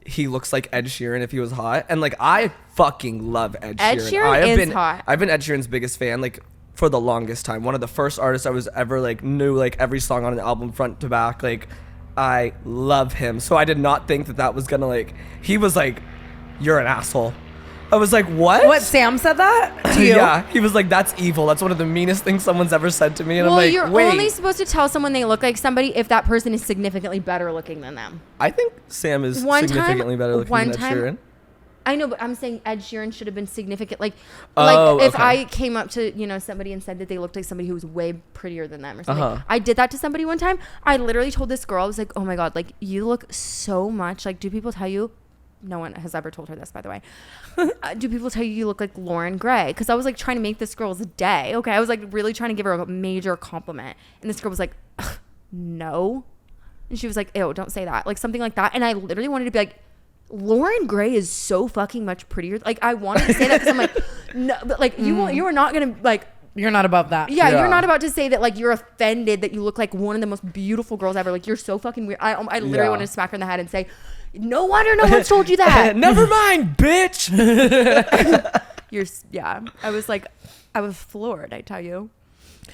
he looks like Ed Sheeran if he was hot, and like I fucking love Ed Sheeran. Ed Sheeran I have is been, hot. I've been Ed Sheeran's biggest fan, like for the longest time. One of the first artists I was ever like knew like every song on an album front to back. Like I love him, so I did not think that was gonna like. He was like, "You're an asshole." I was like, "What?" What, Sam said that to you? Yeah, he was like, "That's evil. That's one of the meanest things someone's ever said to me." And Well, I'm like, you're "Wait." only supposed to tell someone they look like somebody if that person is significantly better looking than them. I think Sam is One significantly time- better looking one than Ed time- Sheeran. I know, but I'm saying Ed Sheeran should have been significant. Like Oh, if okay. I came up to, you know, somebody and said that they looked like somebody who was way prettier than them or something. Uh-huh. I did that to somebody one time. I literally told this girl, I was like, oh my God, like you look so much. Like, do people tell you? No one has ever told her this, by the way. Do people tell you look like Lauren Gray? Because I was like trying to make this girl's day. Okay. I was like really trying to give her a major compliment. And this girl was like, no. And she was like, ew, don't say that. Like something like that. And I literally wanted to be like, Lauren Gray is so fucking much prettier. Like I wanted to say that because I'm like, no, but like you are not gonna like. You're not above that. Yeah, Yeah. you're not about to say that like you're offended that you look like one of the most beautiful girls ever. Like you're so fucking weird. I literally Yeah. wanted to smack her in the head and say, no wonder no one's told you that. Never mind, bitch. Yeah. I was like, I was floored. I tell you.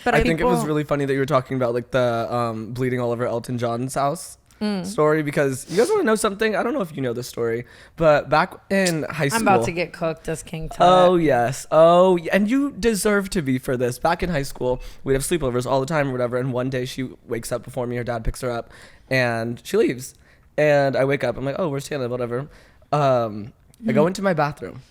But I think it was really funny that you were talking about like the bleeding all over Elton John's house story, because you guys want to know something? I don't know if you know this story, but back in high school, I'm about to get cooked as King Tut. Oh yes. Oh, and you deserve to be for this. Back in high school, we'd have sleepovers all the time or whatever. And one day she wakes up before me. Her dad picks her up, and she leaves. And I wake up. I'm like, oh, where's Tana? Whatever. I go into my bathroom,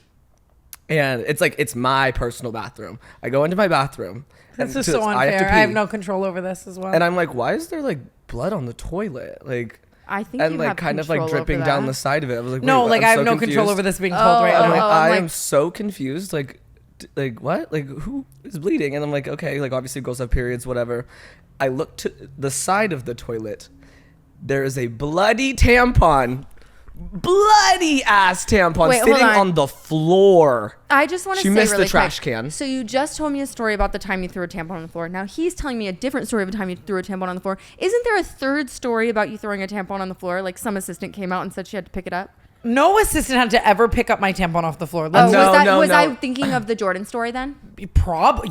and it's like it's my personal bathroom. I go into my bathroom. This and is to- so I have to unfair. I have pee. no control over this as well. And I'm like, why is there like blood on the toilet? Like, I think and you like have kind of like control dripping over down that. the side of it. I was like, No, wait, like I'm I have so no confused. control over this being told right I'm now. like, I'm I like- am so confused. Like what? Like who is bleeding? And I'm like, okay, like obviously girls have periods, whatever. I look to the side of the toilet. There is a bloody tampon. Bloody ass tampon Wait, hold sitting on. on the floor. I just want to She say missed really the trash quick. can. So you just told me a story about the time you threw a tampon on the floor. Now he's telling me a different story of a time you threw a tampon on the floor. Isn't there a third story about you throwing a tampon on the floor? Like some assistant came out and said she had to pick it up. No assistant had to ever pick up my tampon off the floor. Oh, Let's was no. I thinking of the Jordan story then?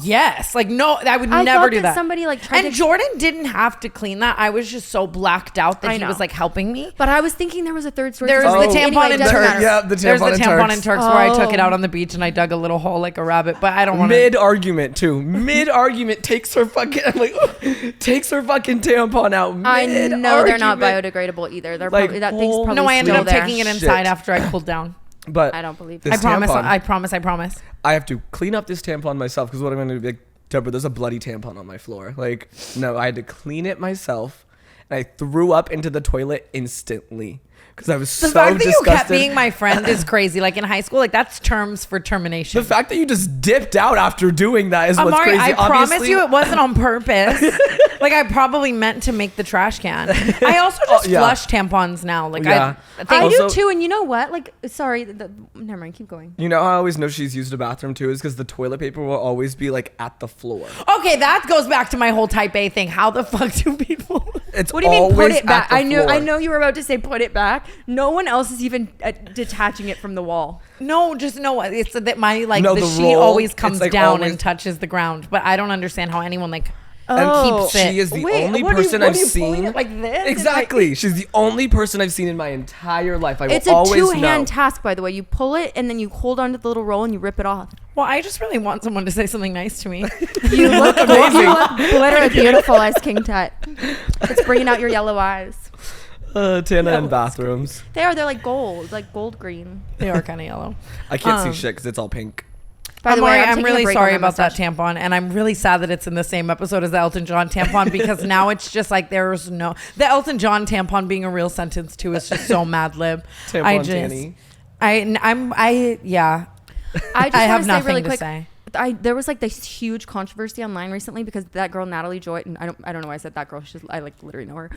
yes. Like no, I would I never thought do that that. somebody, like, tried and to- Jordan didn't have to clean that. I was just so blacked out that I he know. was like helping me. But I was thinking there was a third story. There's for the something. tampon Anyway, in it doesn't Turks. matter. Yeah, the There's the tampon in tampon Turks. in Turks where I took it Oh. out on the beach and I dug a little hole like a rabbit. But I don't want to. Mid argument too. Mid argument takes her fucking. I'm like, takes her fucking tampon out. I know they're not mid-argument. biodegradable either. They're Like, probably that thing's oh, probably No, I ended still up there. taking it Shit. inside after I cooled down. But I don't believe this that. I promise. tampon- I promise. I have to clean up this tampon myself because what I'm going to be like, Deborah, there's a bloody tampon on my floor. Like, no, I had to clean it myself, and I threw up into the toilet instantly because I was The so fact that disgusted. you kept being my friend is crazy. Like in high school, like that's terms for termination. The fact that you just dipped out after doing that is what's Amari, crazy. I promise Obviously- you it wasn't on purpose. Like I probably meant to make the trash can. I also just yeah. flush tampons now. Like Yeah. I Also- do too, and you know what? Like, sorry, never mind. Keep going. You know how I always know she's used a bathroom too is because the toilet paper will always be like at the floor. Okay, that goes back to my whole type A thing. How the fuck do people? It's What do you mean put always it back? at the I floor. know you were about to say put it back. No one else is even detaching it from the wall. No, just no. It's that my like No, the the sheet roll, always it's, comes like, down always- and touches the ground. But I don't understand how anyone like Oh. keeps it. She is the Wait, only what are you- person what I've are you pulling seen it like this? It's Exactly. She's the only person I've seen in my entire life. I will It's a always know. two-hand task, by the way. You pull it and then you hold onto the little roll and you rip it off. Well, I just really want someone to say something nice to me. You look amazing. You look glitter beautiful as King Tut. It's bringing out your yellow eyes. Tana in bathrooms. They're like gold, like gold green. They are kind of yellow. I can't see Um, shit because it's all pink. By the way, I'm taking a really break sorry on my about that mustache. tampon, and I'm really sad that it's in the same episode as the Elton John tampon because now it's just like there's no the Elton John tampon being a real sentence too is just so Mad Lib. Tampon Tanny. Yeah. I just I want have to say nothing really to quick. say. There was like this huge controversy online recently because that girl Natalie Joy, and I don't know why I said that girl. I like literally know her.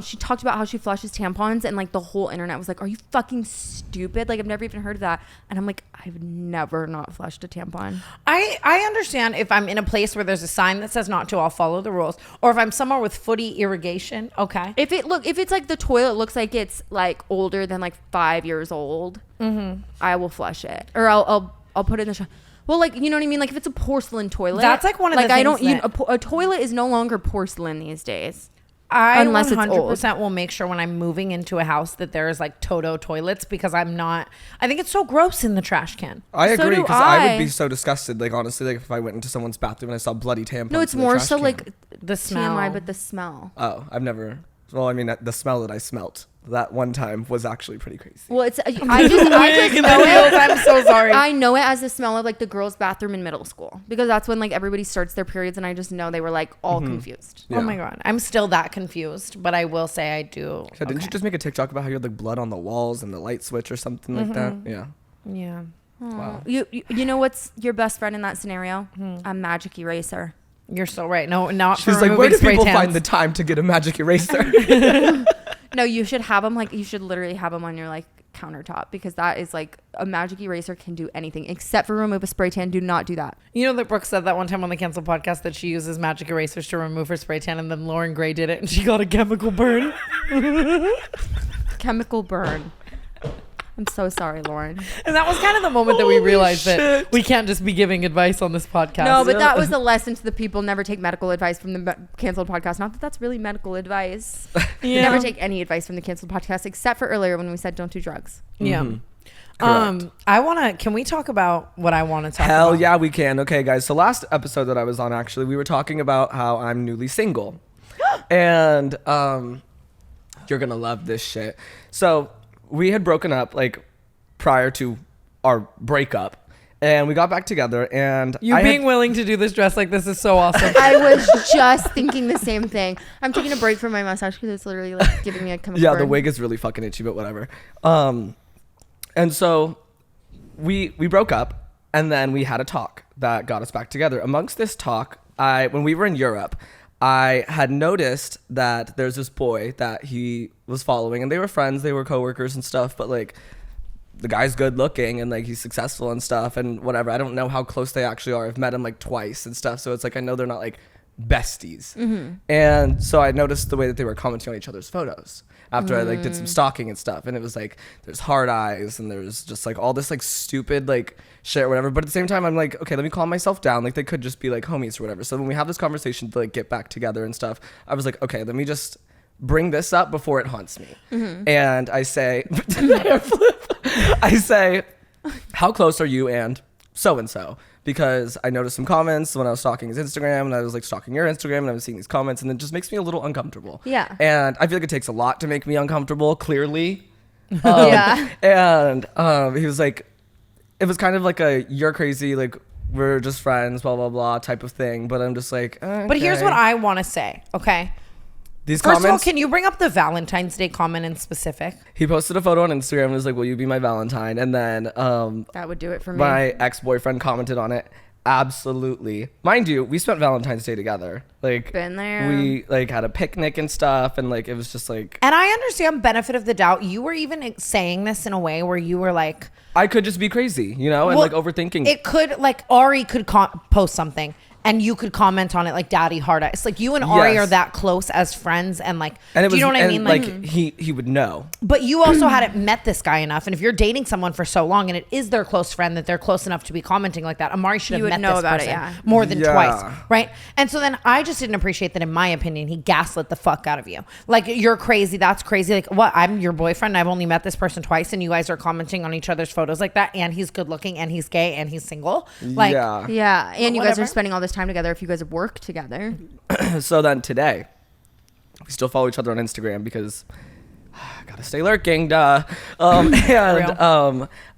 She talked about how she flushes tampons, and like the whole internet was like, "Are you fucking stupid? Like I've never even heard of that." And I'm like, I've never not flushed a tampon. I understand if I'm in a place where there's a sign that says not to, I'll follow the rules. Or if I'm somewhere with footy irrigation, okay. If it's like the toilet looks like it's like older than like 5 years old, I will flush it, or I'll put it in the shower. Well, like, you know what I mean? Like if it's a porcelain toilet, That's like one of the I things don't. You that- know, a toilet is no longer porcelain these days. I Unless it's 100% will make sure when I'm moving into a house that there is like Toto toilets because I think it's so gross in the trash can. I So agree do because I would I. be so disgusted. Like honestly, like if I went into someone's bathroom and I saw bloody tampons. No, it's in the more trash so can. like The smell. TMI, but the smell. Oh, I've never. Well, I mean, the smell that I smelt that one time was actually pretty crazy. Well, it's I just know it. I'm so sorry. I know it as the smell of like the girls' bathroom in middle school because that's when like everybody starts their periods, and I just know they were like all confused. Oh my God. I'm still that confused, but I will say I do. So didn't you just make a TikTok about how you had like blood on the walls and the light switch or something like that? Yeah. Yeah. Wow. You know what's your best friend in that scenario? A magic eraser. You're so right. No, not She's for like, where removing do spray people tans. find the time to get a magic eraser? No, you should have them like you should literally have them on your like countertop because that is like a magic eraser can do anything except for remove a spray tan. Do not do that. You know that Brooke said that one time on the Cancel podcast that she uses magic erasers to remove her spray tan, and then Lauren Gray did it and she got a chemical burn. Chemical burn. I'm so sorry, Lauren. And that was kind of the moment that we Holy realized that shit. we can't just be giving advice on this podcast. No, but that was the lesson to the people. Never take medical advice from the canceled podcast. Not that that's really medical advice. Yeah. Never take any advice from the canceled podcast, except for earlier when we said don't do drugs. Yeah. Correct. Can we talk about what I want to talk Hell about? yeah, we can. Okay, guys. So last episode that I was on, actually, we were talking about how I'm newly single, and you're gonna love this shit. So we had broken up like prior to our breakup, And we got back together, and You being willing to do this dress like this is so awesome. I was just thinking the same thing. I'm taking a break from my mustache because it's literally like giving me a chemical yeah, burn. the wig is really fucking itchy, but whatever. And so we broke up, and then we had a talk that got us back together. Amongst this talk, when we were in Europe, I had noticed that there's this boy that he was following, and they were friends, they were coworkers and stuff, but like the guy's good looking and like he's successful and stuff and whatever. I don't know how close they actually are. I've met him like twice and stuff, so it's like I know they're not like besties. And so I noticed the way that they were commenting on each other's photos after I like did some stalking and stuff, and it was like there's hard eyes and there's just like all this like stupid like shit or whatever. But at the same time I'm like, okay, let me calm myself down. Like they could just be like homies or whatever. So when we have this conversation to like get back together and stuff, I was like, okay, let me just bring this up before it haunts me. And I say I say, how close are you and so-and-so? Because I noticed some comments when I was stalking his Instagram, and I was like stalking your Instagram, and I was seeing these comments, and it just makes me a little uncomfortable. Yeah. And I feel like it takes a lot to make me uncomfortable, clearly. Yeah. And he was like, it was kind of like a, you're crazy, like, we're just friends, blah, blah, blah type of thing. But I'm just like, okay. But here's what I want to say, okay? These First comments, of all, can you bring up the Valentine's Day comment in specific? he posted a photo on Instagram and was like, will you be my Valentine? And then That would do it for me. my ex-boyfriend commented on it. Absolutely. Mind you, we spent Valentine's Day together. Like, Been there. we like had a picnic and stuff, and like it was just like, And I understand benefit of the doubt. You were even saying this in a way where you were like, I could just be crazy, you know, and well, like overthinking. it could, like Ari could post something and you could comment on it like daddy hard eyes. Like you and Ari Yes. are that close as friends, and like, and it do was, you know what I and, mean? Like he would know. But you also hadn't met this guy enough, and if you're dating someone for so long and it is their close friend that they're close enough to be commenting like that, Amari should You have would met know this about it, person yeah. more than Yeah. twice, right? And so then I just didn't appreciate that. In my opinion, he gaslit the fuck out of you. Like, you're crazy. That's crazy. Like, what? I'm your boyfriend. I've only met this person twice, and you guys are commenting on each other's photos like that. And he's good looking, and he's gay, and he's single. Like, Yeah. Yeah, and you guys Whatever. are spending all this time together if you guys work together. So then today, we still follow each other on Instagram because gotta stay lurking, duh.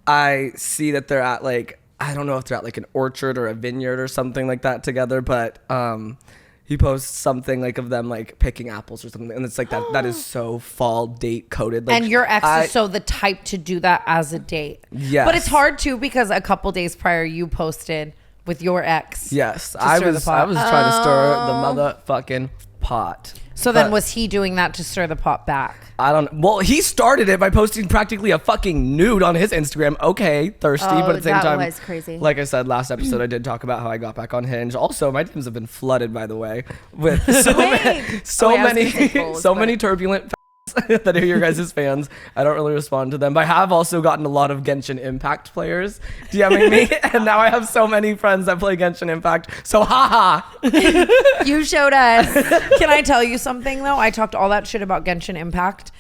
I see that they're at like, I don't know if they're at like an orchard or a vineyard or something like that together, but he posts something like of them like picking apples or something, and it's like that is so fall date coded. Like, and your ex is so the type to do that as a date. Yes. But it's hard too, because a couple days prior you posted with your ex. Yes, I stir the was pot. trying to stir the motherfucking pot. So then But was he doing that to stir the pot back? I don't. Well, he started it by posting practically a fucking nude on his Instagram. Okay, thirsty, Oh, but at the same that time, was crazy. Like I said last episode, I did talk about how I got back on Hinge. Also, my DMs have been flooded, by the way, with so many turbulent that are your guys' fans. I don't really respond to them, but I have also gotten a lot of Genshin Impact players DMing me, and now I have so many friends that play Genshin Impact. So haha. You showed us. Can I tell you something though? I talked all that shit about Genshin Impact,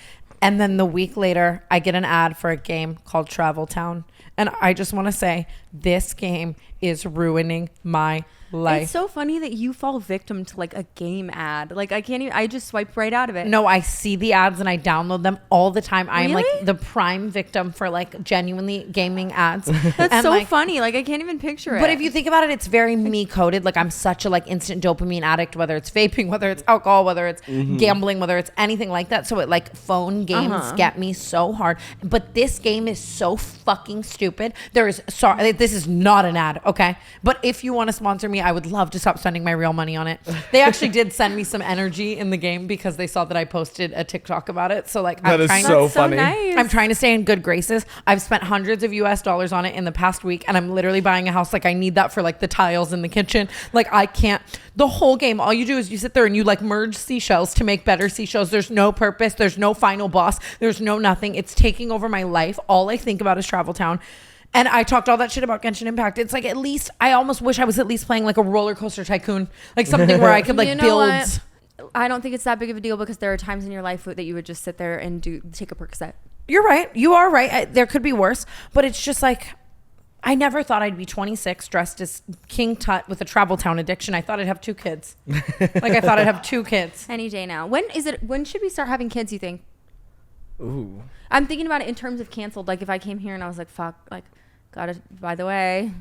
and then the week later I get an ad for a game called Travel Town, and I just want to say this game is ruining my life. It's so funny that you fall victim to like a game ad. Like I can't even, I just swipe right out of it. No, I see the ads and I download them all the time. I am like Really? the prime victim for like genuinely gaming ads. That's And, so like, funny. Like I can't even picture it. But if you think about it, it's very me coded. Like I'm such a like instant dopamine addict, whether it's vaping, whether it's alcohol, whether it's gambling, whether it's anything like that. So it like phone games get me so hard. But this game is so fucking stupid. There is this is not an ad, okay? But if you want to sponsor me, I would love to stop spending my real money on it. They actually did send me some energy in the game because they saw that I posted a TikTok about it. So like That is so That's so funny. nice. I'm trying to stay in good graces. I've spent hundreds of US dollars on it in the past week, and I'm literally buying a house. Like I need that for like the tiles in the kitchen. Like I can't, the whole game, all you do is you sit there and you like merge seashells to make better seashells. There's no purpose. There's no final boss. There's no nothing. It's taking over my life. All I think about is Travel Town. And I talked all that shit about Genshin Impact. It's like, at least I almost wish I was at least playing like a roller coaster tycoon, like something where I could like You know build. what? I don't think it's that big of a deal because there are times in your life that you would just sit there and take a Percocet. You're right. You are right. There could be worse, but it's just like, I never thought I'd be 26 dressed as King Tut with a Travel Town addiction. I thought I'd have 2 kids. Like I thought I'd have 2 kids. Any day now. When should we start having kids, you think? Ooh. I'm thinking about it in terms of canceled. Like if I came here and I was like, fuck, like, by the way,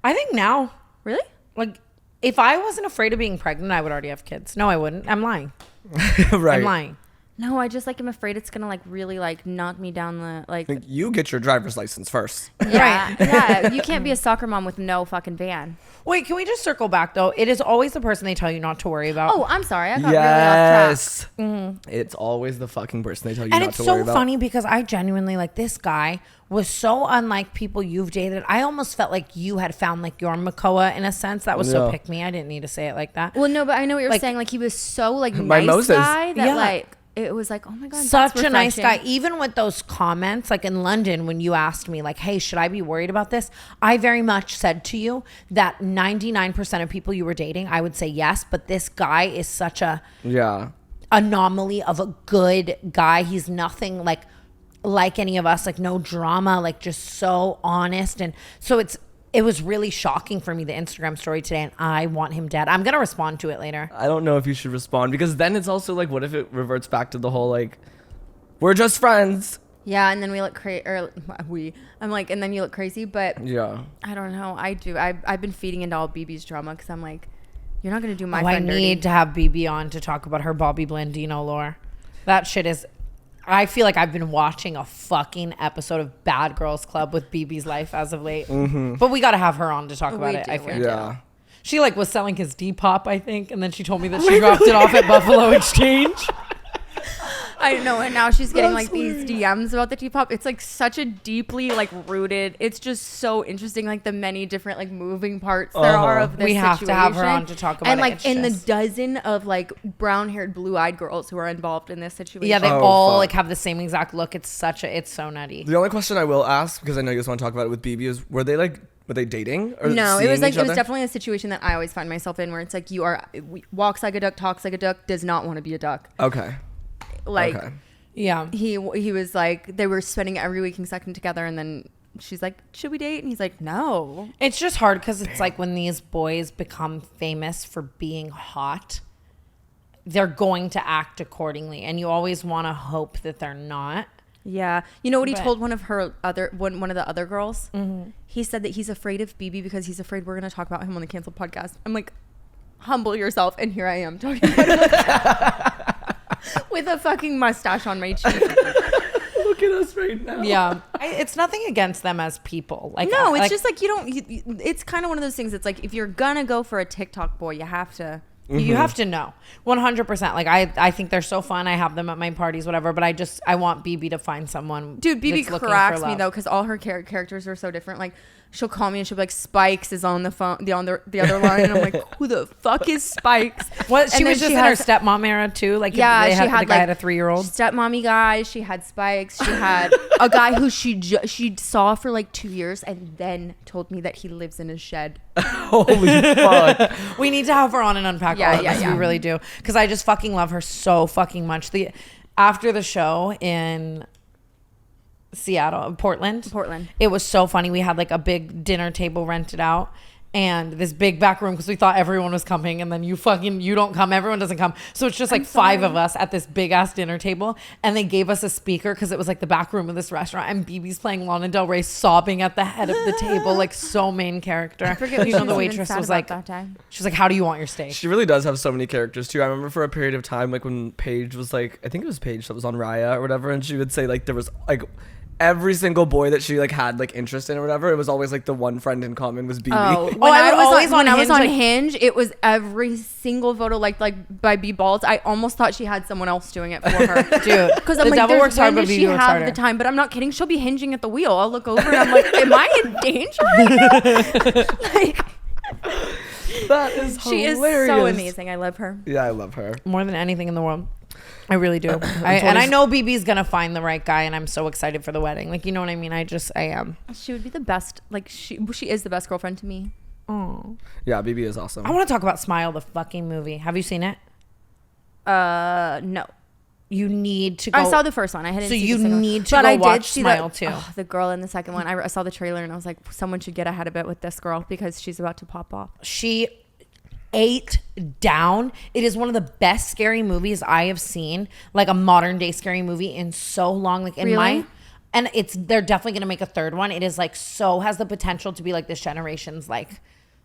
I think now, Really? like, if I wasn't afraid of being pregnant, I would already have kids. No, I wouldn't. I'm lying. Right. I'm lying. No, I just like am afraid it's gonna like really like knock me down the like. Like, you get your driver's license first. Yeah, yeah. You can't be a soccer mom with no fucking van. Wait, can we just circle back though? It is always the person they tell you not to worry about. Oh, I'm sorry. I got really off Yes. It's always the fucking person they tell you and not it's to so worry about. funny because I genuinely like this guy was so unlike people you've dated. I almost felt like you had found like your Makoa in a sense. That was so Yeah. pick me. I didn't need to say it like that. Well, no, but I know what you're Like- saying. Like he was so like My nice Moses. guy that Yeah. like it was like, oh my god, Such that's a nice guy. refreshing. Even with those comments, like in London, when you asked me, like, hey, should I be worried about this? I very much said to you that 99% of people you were dating, I would say yes. But this guy is such a Yeah. anomaly of a good guy. He's nothing like any of us, like no drama, like just so honest. And so it was really shocking for me, the Instagram story today, and I want him dead. I'm gonna respond to it later. I don't know if you should respond because then it's also like, what if it reverts back to the whole like, we're just friends? Yeah, and then we look crazy. Or I'm like, and then you look crazy. But Yeah. I don't know. I do. I've been feeding into all BB's drama because I'm like, you're not gonna do my I friend dirty. need to have BB on to talk about her Bobby Blandino lore. That shit is. I feel like I've been watching a fucking episode of Bad Girls Club with BB's life as of late. But we got to have her on to talk about We it. do, I we feel. do. Yeah. She like was selling his Depop, I think, and then she told me that she dropped it off at Buffalo Exchange. I know, and now she's getting That's like these DMs about the Depop. It's like such a deeply like rooted. It's just so interesting, like the many different like moving parts there are of this We have to have her situation. on to talk about and it. like It's in just- the dozen of like brown-haired, blue-eyed girls who are involved in this situation. Yeah, they Oh, all fuck. like have the same exact look. It's so nutty. The only question I will ask, because I know you guys want to talk about it with BB, is were they dating? Or No, it seeing was like each it was other? definitely a situation that I always find myself in, where it's like walks like a duck, talks like a duck, does not want to be a duck. Okay. Like Okay. Yeah. he was like they were spending every waking second together, and then she's like, should we date? And he's like, no. It's just hard because it's like when these boys become famous for being hot, they're going to act accordingly. And you always want to hope that they're not. Yeah. You know what he But- told one of the other girls? He said that he's afraid of BB because he's afraid we're going to talk about him on the Canceled podcast. I'm like, humble yourself. And here I am talking about him with a fucking mustache on my cheek. Look at us right now. Yeah. It's nothing against them as people. Like No, it's just like it's kind of one of those things. It's like if you're going to go for a TikTok boy, you have to. you have to know 100%. Like I think they're so fun. I have them at my parties, whatever. But I want BB to find someone. Dude, BB that's looking cracks for me love. though because all her characters are so different. Like she'll call me and she'll be like, Spikes is on the phone, the other line, and I'm like, who the fuck is Spikes? What she And was then just in her stepmom era too. Like Yeah, they she had, had the guy like had a 3-year-old. stepmommy guy. She had Spikes. She had a guy who she saw for like 2 years and then told me that he lives in his shed. Holy fuck. We need to have her on and unpack Yeah, all of yeah, this. yeah. We really do. Because I just fucking love her so fucking much. After the show in Portland, it was so funny. We had like a big dinner table rented out and this big back room because we thought everyone was coming, and then you don't come, everyone doesn't come, so it's just like 5 of us at this big ass dinner table, and they gave us a speaker because it was like the back room of this restaurant, and BB's playing Lana Del Rey sobbing at the head of the table, like so main character. I forget what You she know, the was even waitress sad was about like, that time. she was like, how do you want your steak? She really does have so many characters too. I remember for a period of time, like when Paige was like, I think it was Paige that was on Raya or whatever, and she would say like there was like every single boy that she like had like interest in or whatever, it was always like the one friend in common was BB. Oh, Oh, I would always when on I was Hinge, on like- Hinge, it was every single photo like by B Balls. I almost thought she had someone else doing it for her. Dude, Because I'm the like, devil there's works hard, when but does BB she works have harder. the time? But I'm not kidding. She'll be hinging at the wheel. I'll look over and I'm like, am I in danger right now? Like, That is she is hilarious. so amazing. I love her. Yeah, I love her. More than anything in the world. I really do. And I know BB's gonna find the right guy, and I'm so excited for the wedding. Like, you know what I mean? I am. She would be the best. Like she is the best girlfriend to me. Oh, Yeah, BB is awesome. I want to talk about Smile, the fucking movie. Have you seen it? No. You need to go. I saw the first one. I hadn't. So seen you the second one. need to But go I did watch see Smile the, too. The girl in the second one. I saw the trailer and I was like, someone should get ahead of it with this girl because she's about to pop off. She ate down. It is one of the best scary movies I have seen, like a modern day scary movie in so long. Like in Really? and they're definitely going to make a third one. It is like has the potential to be like this generation's like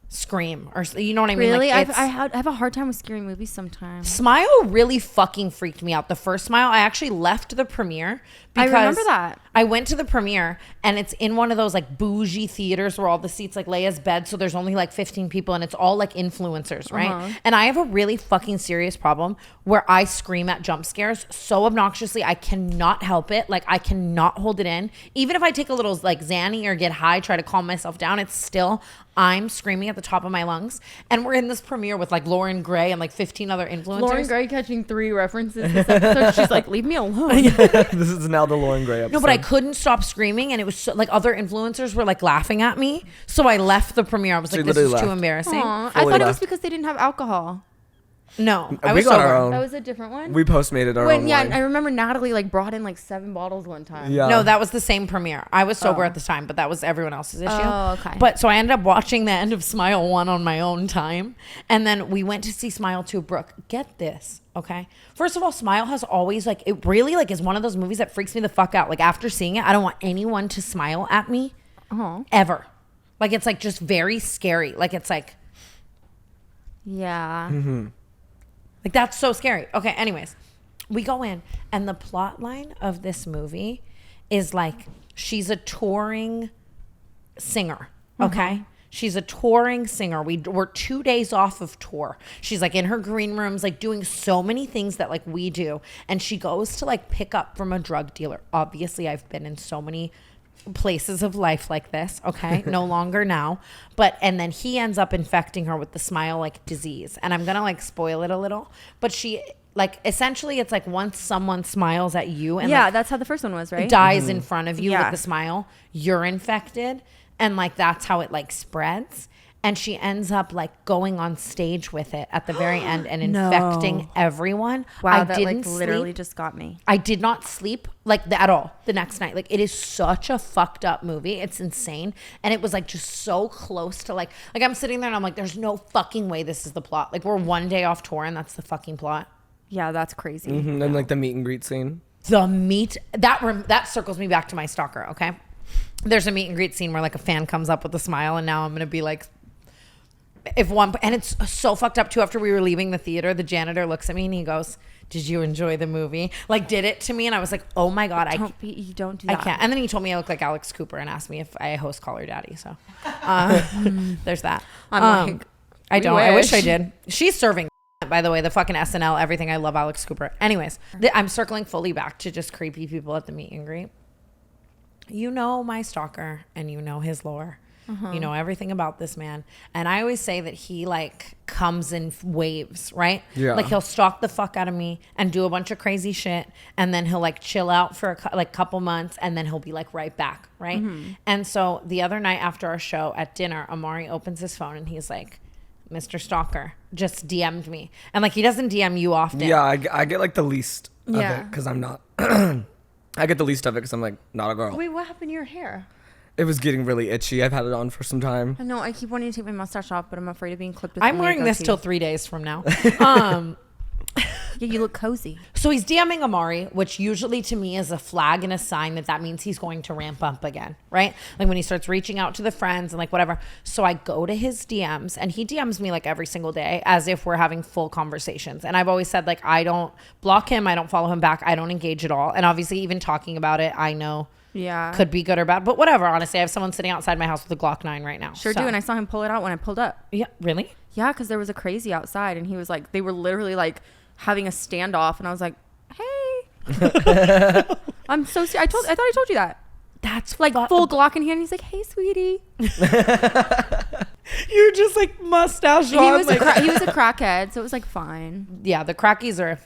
Scream, or you know what I mean? Really? Like, I have a hard time with scary movies sometimes. Smile really fucking freaked me out. The first Smile, I actually left the premiere because I remember that. I went to the premiere and it's in one of those like bougie theaters where all the seats like Leia's bed, so there's only like 15 people and it's all like influencers, right? And I have a really fucking serious problem where I scream at jump scares so obnoxiously. I cannot help it. Like I cannot hold it in. Even if I take a little like Xanny or get high, try to calm myself down, it's still I'm screaming at the top of my lungs. And we're in this premiere with like Lauren Gray and like 15 other influencers. Lauren Gray catching 3 references this episode. She's like, leave me alone. This is now the Lauren Gray episode. No, but I couldn't stop screaming, and it was so, like other influencers were like laughing at me. So I left the premiere. I was So like, you this is literally too left. embarrassing. Aw, I Fully thought it was left. because they didn't have alcohol. No, I we was got sober. our own. That was a different one. We Postmated our own Yeah, wine. and I remember Natalie like brought in like 7 bottles one time. Yeah. No, that was the same premiere. I was sober at the time, but that was everyone else's issue. Oh, okay. But so I ended up watching the end of Smile 1 on my own time. And then we went to see Smile 2. Brooke, get this, okay? First of all, Smile has always like, it really like is one of those movies that freaks me the fuck out. Like after seeing it, I don't want anyone to smile at me ever. Like it's like just very scary. Like it's like, Yeah. like that's so scary. Okay, anyways, we go in and the plot line of this movie is like she's a touring singer, okay? She's a touring singer. We're 2 days off of tour. She's like in her green rooms, like doing so many things that like we do. And she goes to like pick up from a drug dealer. Obviously, I've been in so many places of life like this, okay? No longer now. And then he ends up infecting her with the Smile like disease. And I'm gonna like spoil it a little. But she like essentially it's like once someone smiles at you and Yeah, like, that's how the first one was, right? dies in front of you Yeah. with the smile, you're infected, and like that's how it like spreads. And she ends up like going on stage with it at the very end and No. infecting everyone. Wow, I that didn't like literally sleep. just got me. I did not sleep like at all the next night. Like it is such a fucked up movie. It's insane. And it was like just so close to like I'm sitting there and I'm like, there's no fucking way this is the plot. Like we're 1 day off tour and that's the fucking plot. Yeah, that's crazy. Mhm, and like the meet and greet scene. The meet that circles me back to my stalker. Okay, there's a meet and greet scene where like a fan comes up with a smile, and now I'm gonna be like, and it's so fucked up too. After we were leaving the theater, the janitor looks at me and he goes, "Did you enjoy the movie?" Like did it to me, and I was like, "Oh my god, You don't do I that. can't." And then he told me I look like Alex Cooper and asked me if I host Call Her Daddy. So there's that. I'm like, I we don't. I wish I wish. did. She's serving. By the way, the fucking SNL, everything. I love Alex Cooper. Anyways, I'm circling fully back to just creepy people at the meet and greet. You know my stalker and you know his lore. You know everything about this man. And I always say that he like comes in waves, right? Yeah. Like he'll stalk the fuck out of me and do a bunch of crazy shit. And then he'll like chill out for a couple months and then he'll be like right back, right? And so the other night after our show at dinner, Amari opens his phone and he's like, Mr. Stalker just DM'd me. And like he doesn't DM you often. Yeah, I get like the least of Yeah. it because I'm not. I get the least of it because I'm like not a girl. Wait, what happened to your hair? It was getting really itchy. I've had it on for some time. I know I keep wanting to take my mustache off, but I'm afraid of being clipped with I'm only a wearing this goatee. till 3 days from now. Yeah, you look cozy. So he's DMing Amari, which usually to me is a flag and a sign that means he's going to ramp up again, right? Like when he starts reaching out to the friends and like whatever. So I go to his DMs and he DMs me like every single day as if we're having full conversations. And I've always said like I don't block him, I don't follow him back, I don't engage at all. And obviously even talking about it, I know Yeah. could be good or bad, but whatever. Honestly, I have someone sitting outside my house with a Glock 9 right now. Sure So- do, and I saw him pull it out when I pulled up. Yeah, really? Yeah, because there was a crazy outside, and he was like, they were literally like having a standoff, and I was like, hey. I'm so serious. I thought I told you that. That's Like full Glock in hand. He's like, hey, sweetie. You're just like mustache He on. was like- he was a crackhead, so it was like fine. Yeah, the crackies are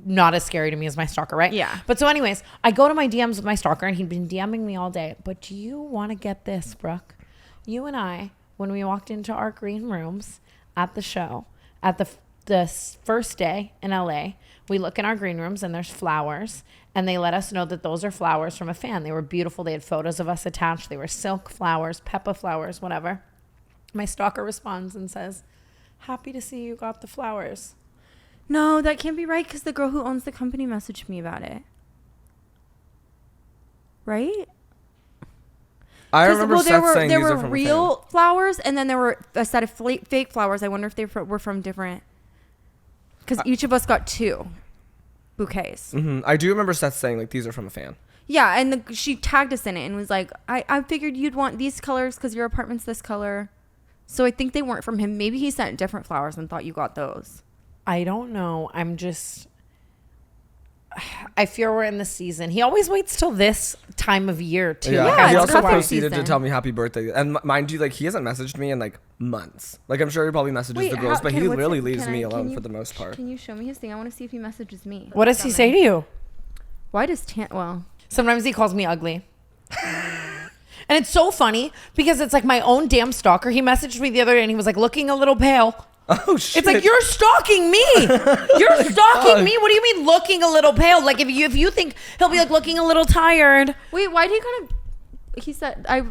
not as scary to me as my stalker, right? Yeah. But so anyways, I go to my DMs with my stalker and he'd been DMing me all day. But do you want to get this, Brooke? You and I, when we walked into our green rooms at the show, at the first day in LA, we look in our green rooms and there's flowers and they let us know that those are flowers from a fan. They were beautiful. They had photos of us attached. They were silk flowers, peppa flowers, whatever. My stalker responds and says, happy to see you got the flowers. No, that can't be right because the girl who owns the company messaged me about it. right? I remember Seth saying there these are were from real flowers, and then there were a set of fake flowers. I wonder if they were from different. Because each of us got 2 bouquets. I do remember Seth saying like these are from a fan. Yeah, and she tagged us in it and was like, I figured you'd want these colors because your apartment's this color. So I think they weren't from him. Maybe he sent different flowers and thought you got those. I don't know. I fear we're in the season. He always waits till this time of year too. Yeah, he it's also cuffing proceeded to season. tell me happy birthday. And mind you, like he hasn't messaged me in like months. Like I'm sure he probably messages the girls, but he really leaves me alone for the most part. Can you show me his thing? I want to see if he messages me. What does he say to you? Why does well, Sometimes he calls me ugly. And it's so funny because it's like my own damn stalker. He messaged me the other day and he was like looking a little pale. Oh shit! It's like you're stalking me. You're stalking me. What do you mean looking a little pale? Like if you think he'll be like looking a little tired. wait, why did he kind of? He said I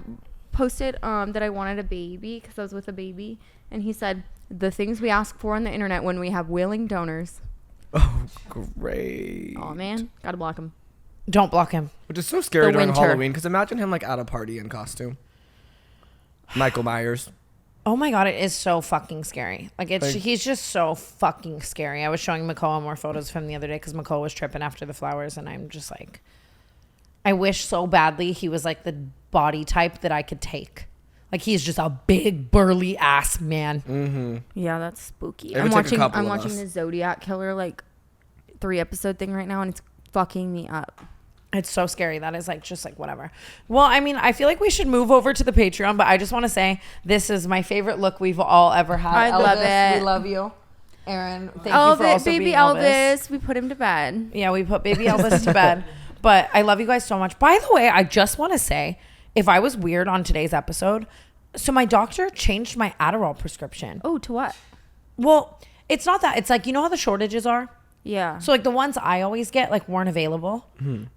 posted that I wanted a baby because I was with a baby, and he said the things we ask for on the internet when we have willing donors. Oh great! Oh man, gotta block him. Don't block him. Which is so scary The during winter. Halloween because imagine him like at a party in costume. Michael Myers. Oh my god, it is so fucking scary. Like he's just so fucking scary. I was showing Makoa more photos of him the other day because Makoa was tripping after the flowers, and I'm just like, I wish so badly he was like the body type that I could take. Like he's just a big burly ass man. Mm-hmm. Yeah, that's spooky. It would take a couple I'm of watching us. the Zodiac Killer like 3-episode thing right now, and it's fucking me up. It's so scary. That is like just like whatever. Well, I mean, I feel like we should move over to the Patreon, but I just want to say this is my favorite look we've all ever had. I love Elvis, it. We love you. Aaron, thank you Oh, for also baby being Elvis. We put him to bed. Yeah, we put baby Elvis to bed. But I love you guys so much. By the way, I just want to say, if I was weird on today's episode, so my doctor changed my Adderall prescription. Oh, to what? Well, it's not that. It's like, you know how the shortages are? Yeah. So like the ones I always get like weren't available.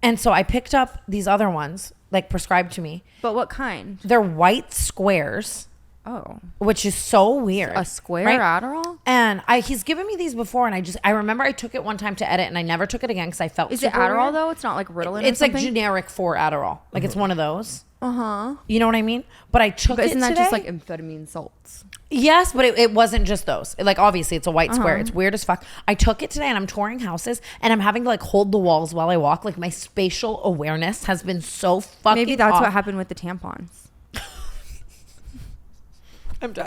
And so I picked up these other ones like prescribed to me. But what kind? They're white squares, Oh. which is so weird. A square right? Adderall? And he's given me these before, and I remember I took it one time to edit, and I never took it again because I felt Is it super Adderall weird. though? It's not like Ritalin It's or like something? generic for Adderall. Like it's one of those. Uh-huh. You know what I mean? But I took But it isn't that today. just like amphetamine salts? Yes, but it wasn't just those. Like obviously it's a white square. Uh-huh. It's weird as fuck. I took it today and I'm touring houses and I'm having to like hold the walls while I walk. Like my spatial awareness has been so fucking Maybe that's off. what happened with the tampons. I'm done.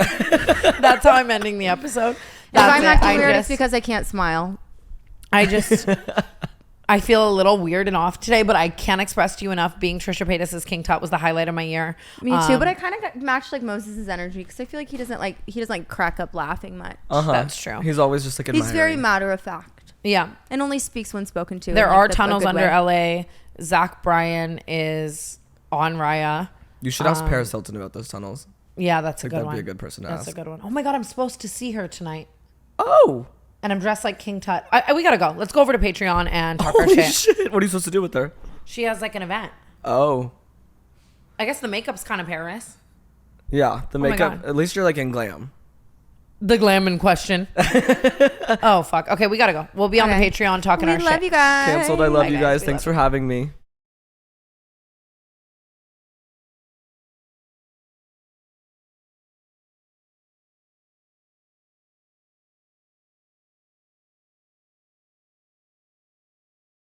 That's how I'm ending the episode. If That's I'm it. acting weird, it's because I can't smile. I feel a little weird and off today, but I can't express to you enough. Being Trisha Paytas' King Tut was the highlight of my year. Me too, but I kind of matched like Moses' energy because I feel like he doesn't crack up laughing much. That's true. He's always just like admiring. He's very matter of fact Yeah. and only speaks when spoken to. There in, like, are a tunnels good under way. LA. Zach Bryan is on Raya. You should ask Paris Hilton about those tunnels. Yeah, that's a Like good that'd one. be a good person to That's ask. a good one. Oh my God, I'm supposed to see her tonight. Oh. And I'm dressed like King Tut. We gotta go. Let's go over to Patreon and talk our Holy shit. shit. What are you supposed to do with her? She has like an event. Oh. I guess the makeup's kind of Paris. Yeah, the my makeup. God. At least you're like in glam. The glam in question. Oh fuck. Okay, we gotta go. We'll be on the Okay. Patreon talking We our love shit. you guys. Canceled. I love Bye, you guys. guys. We Thanks love for having me.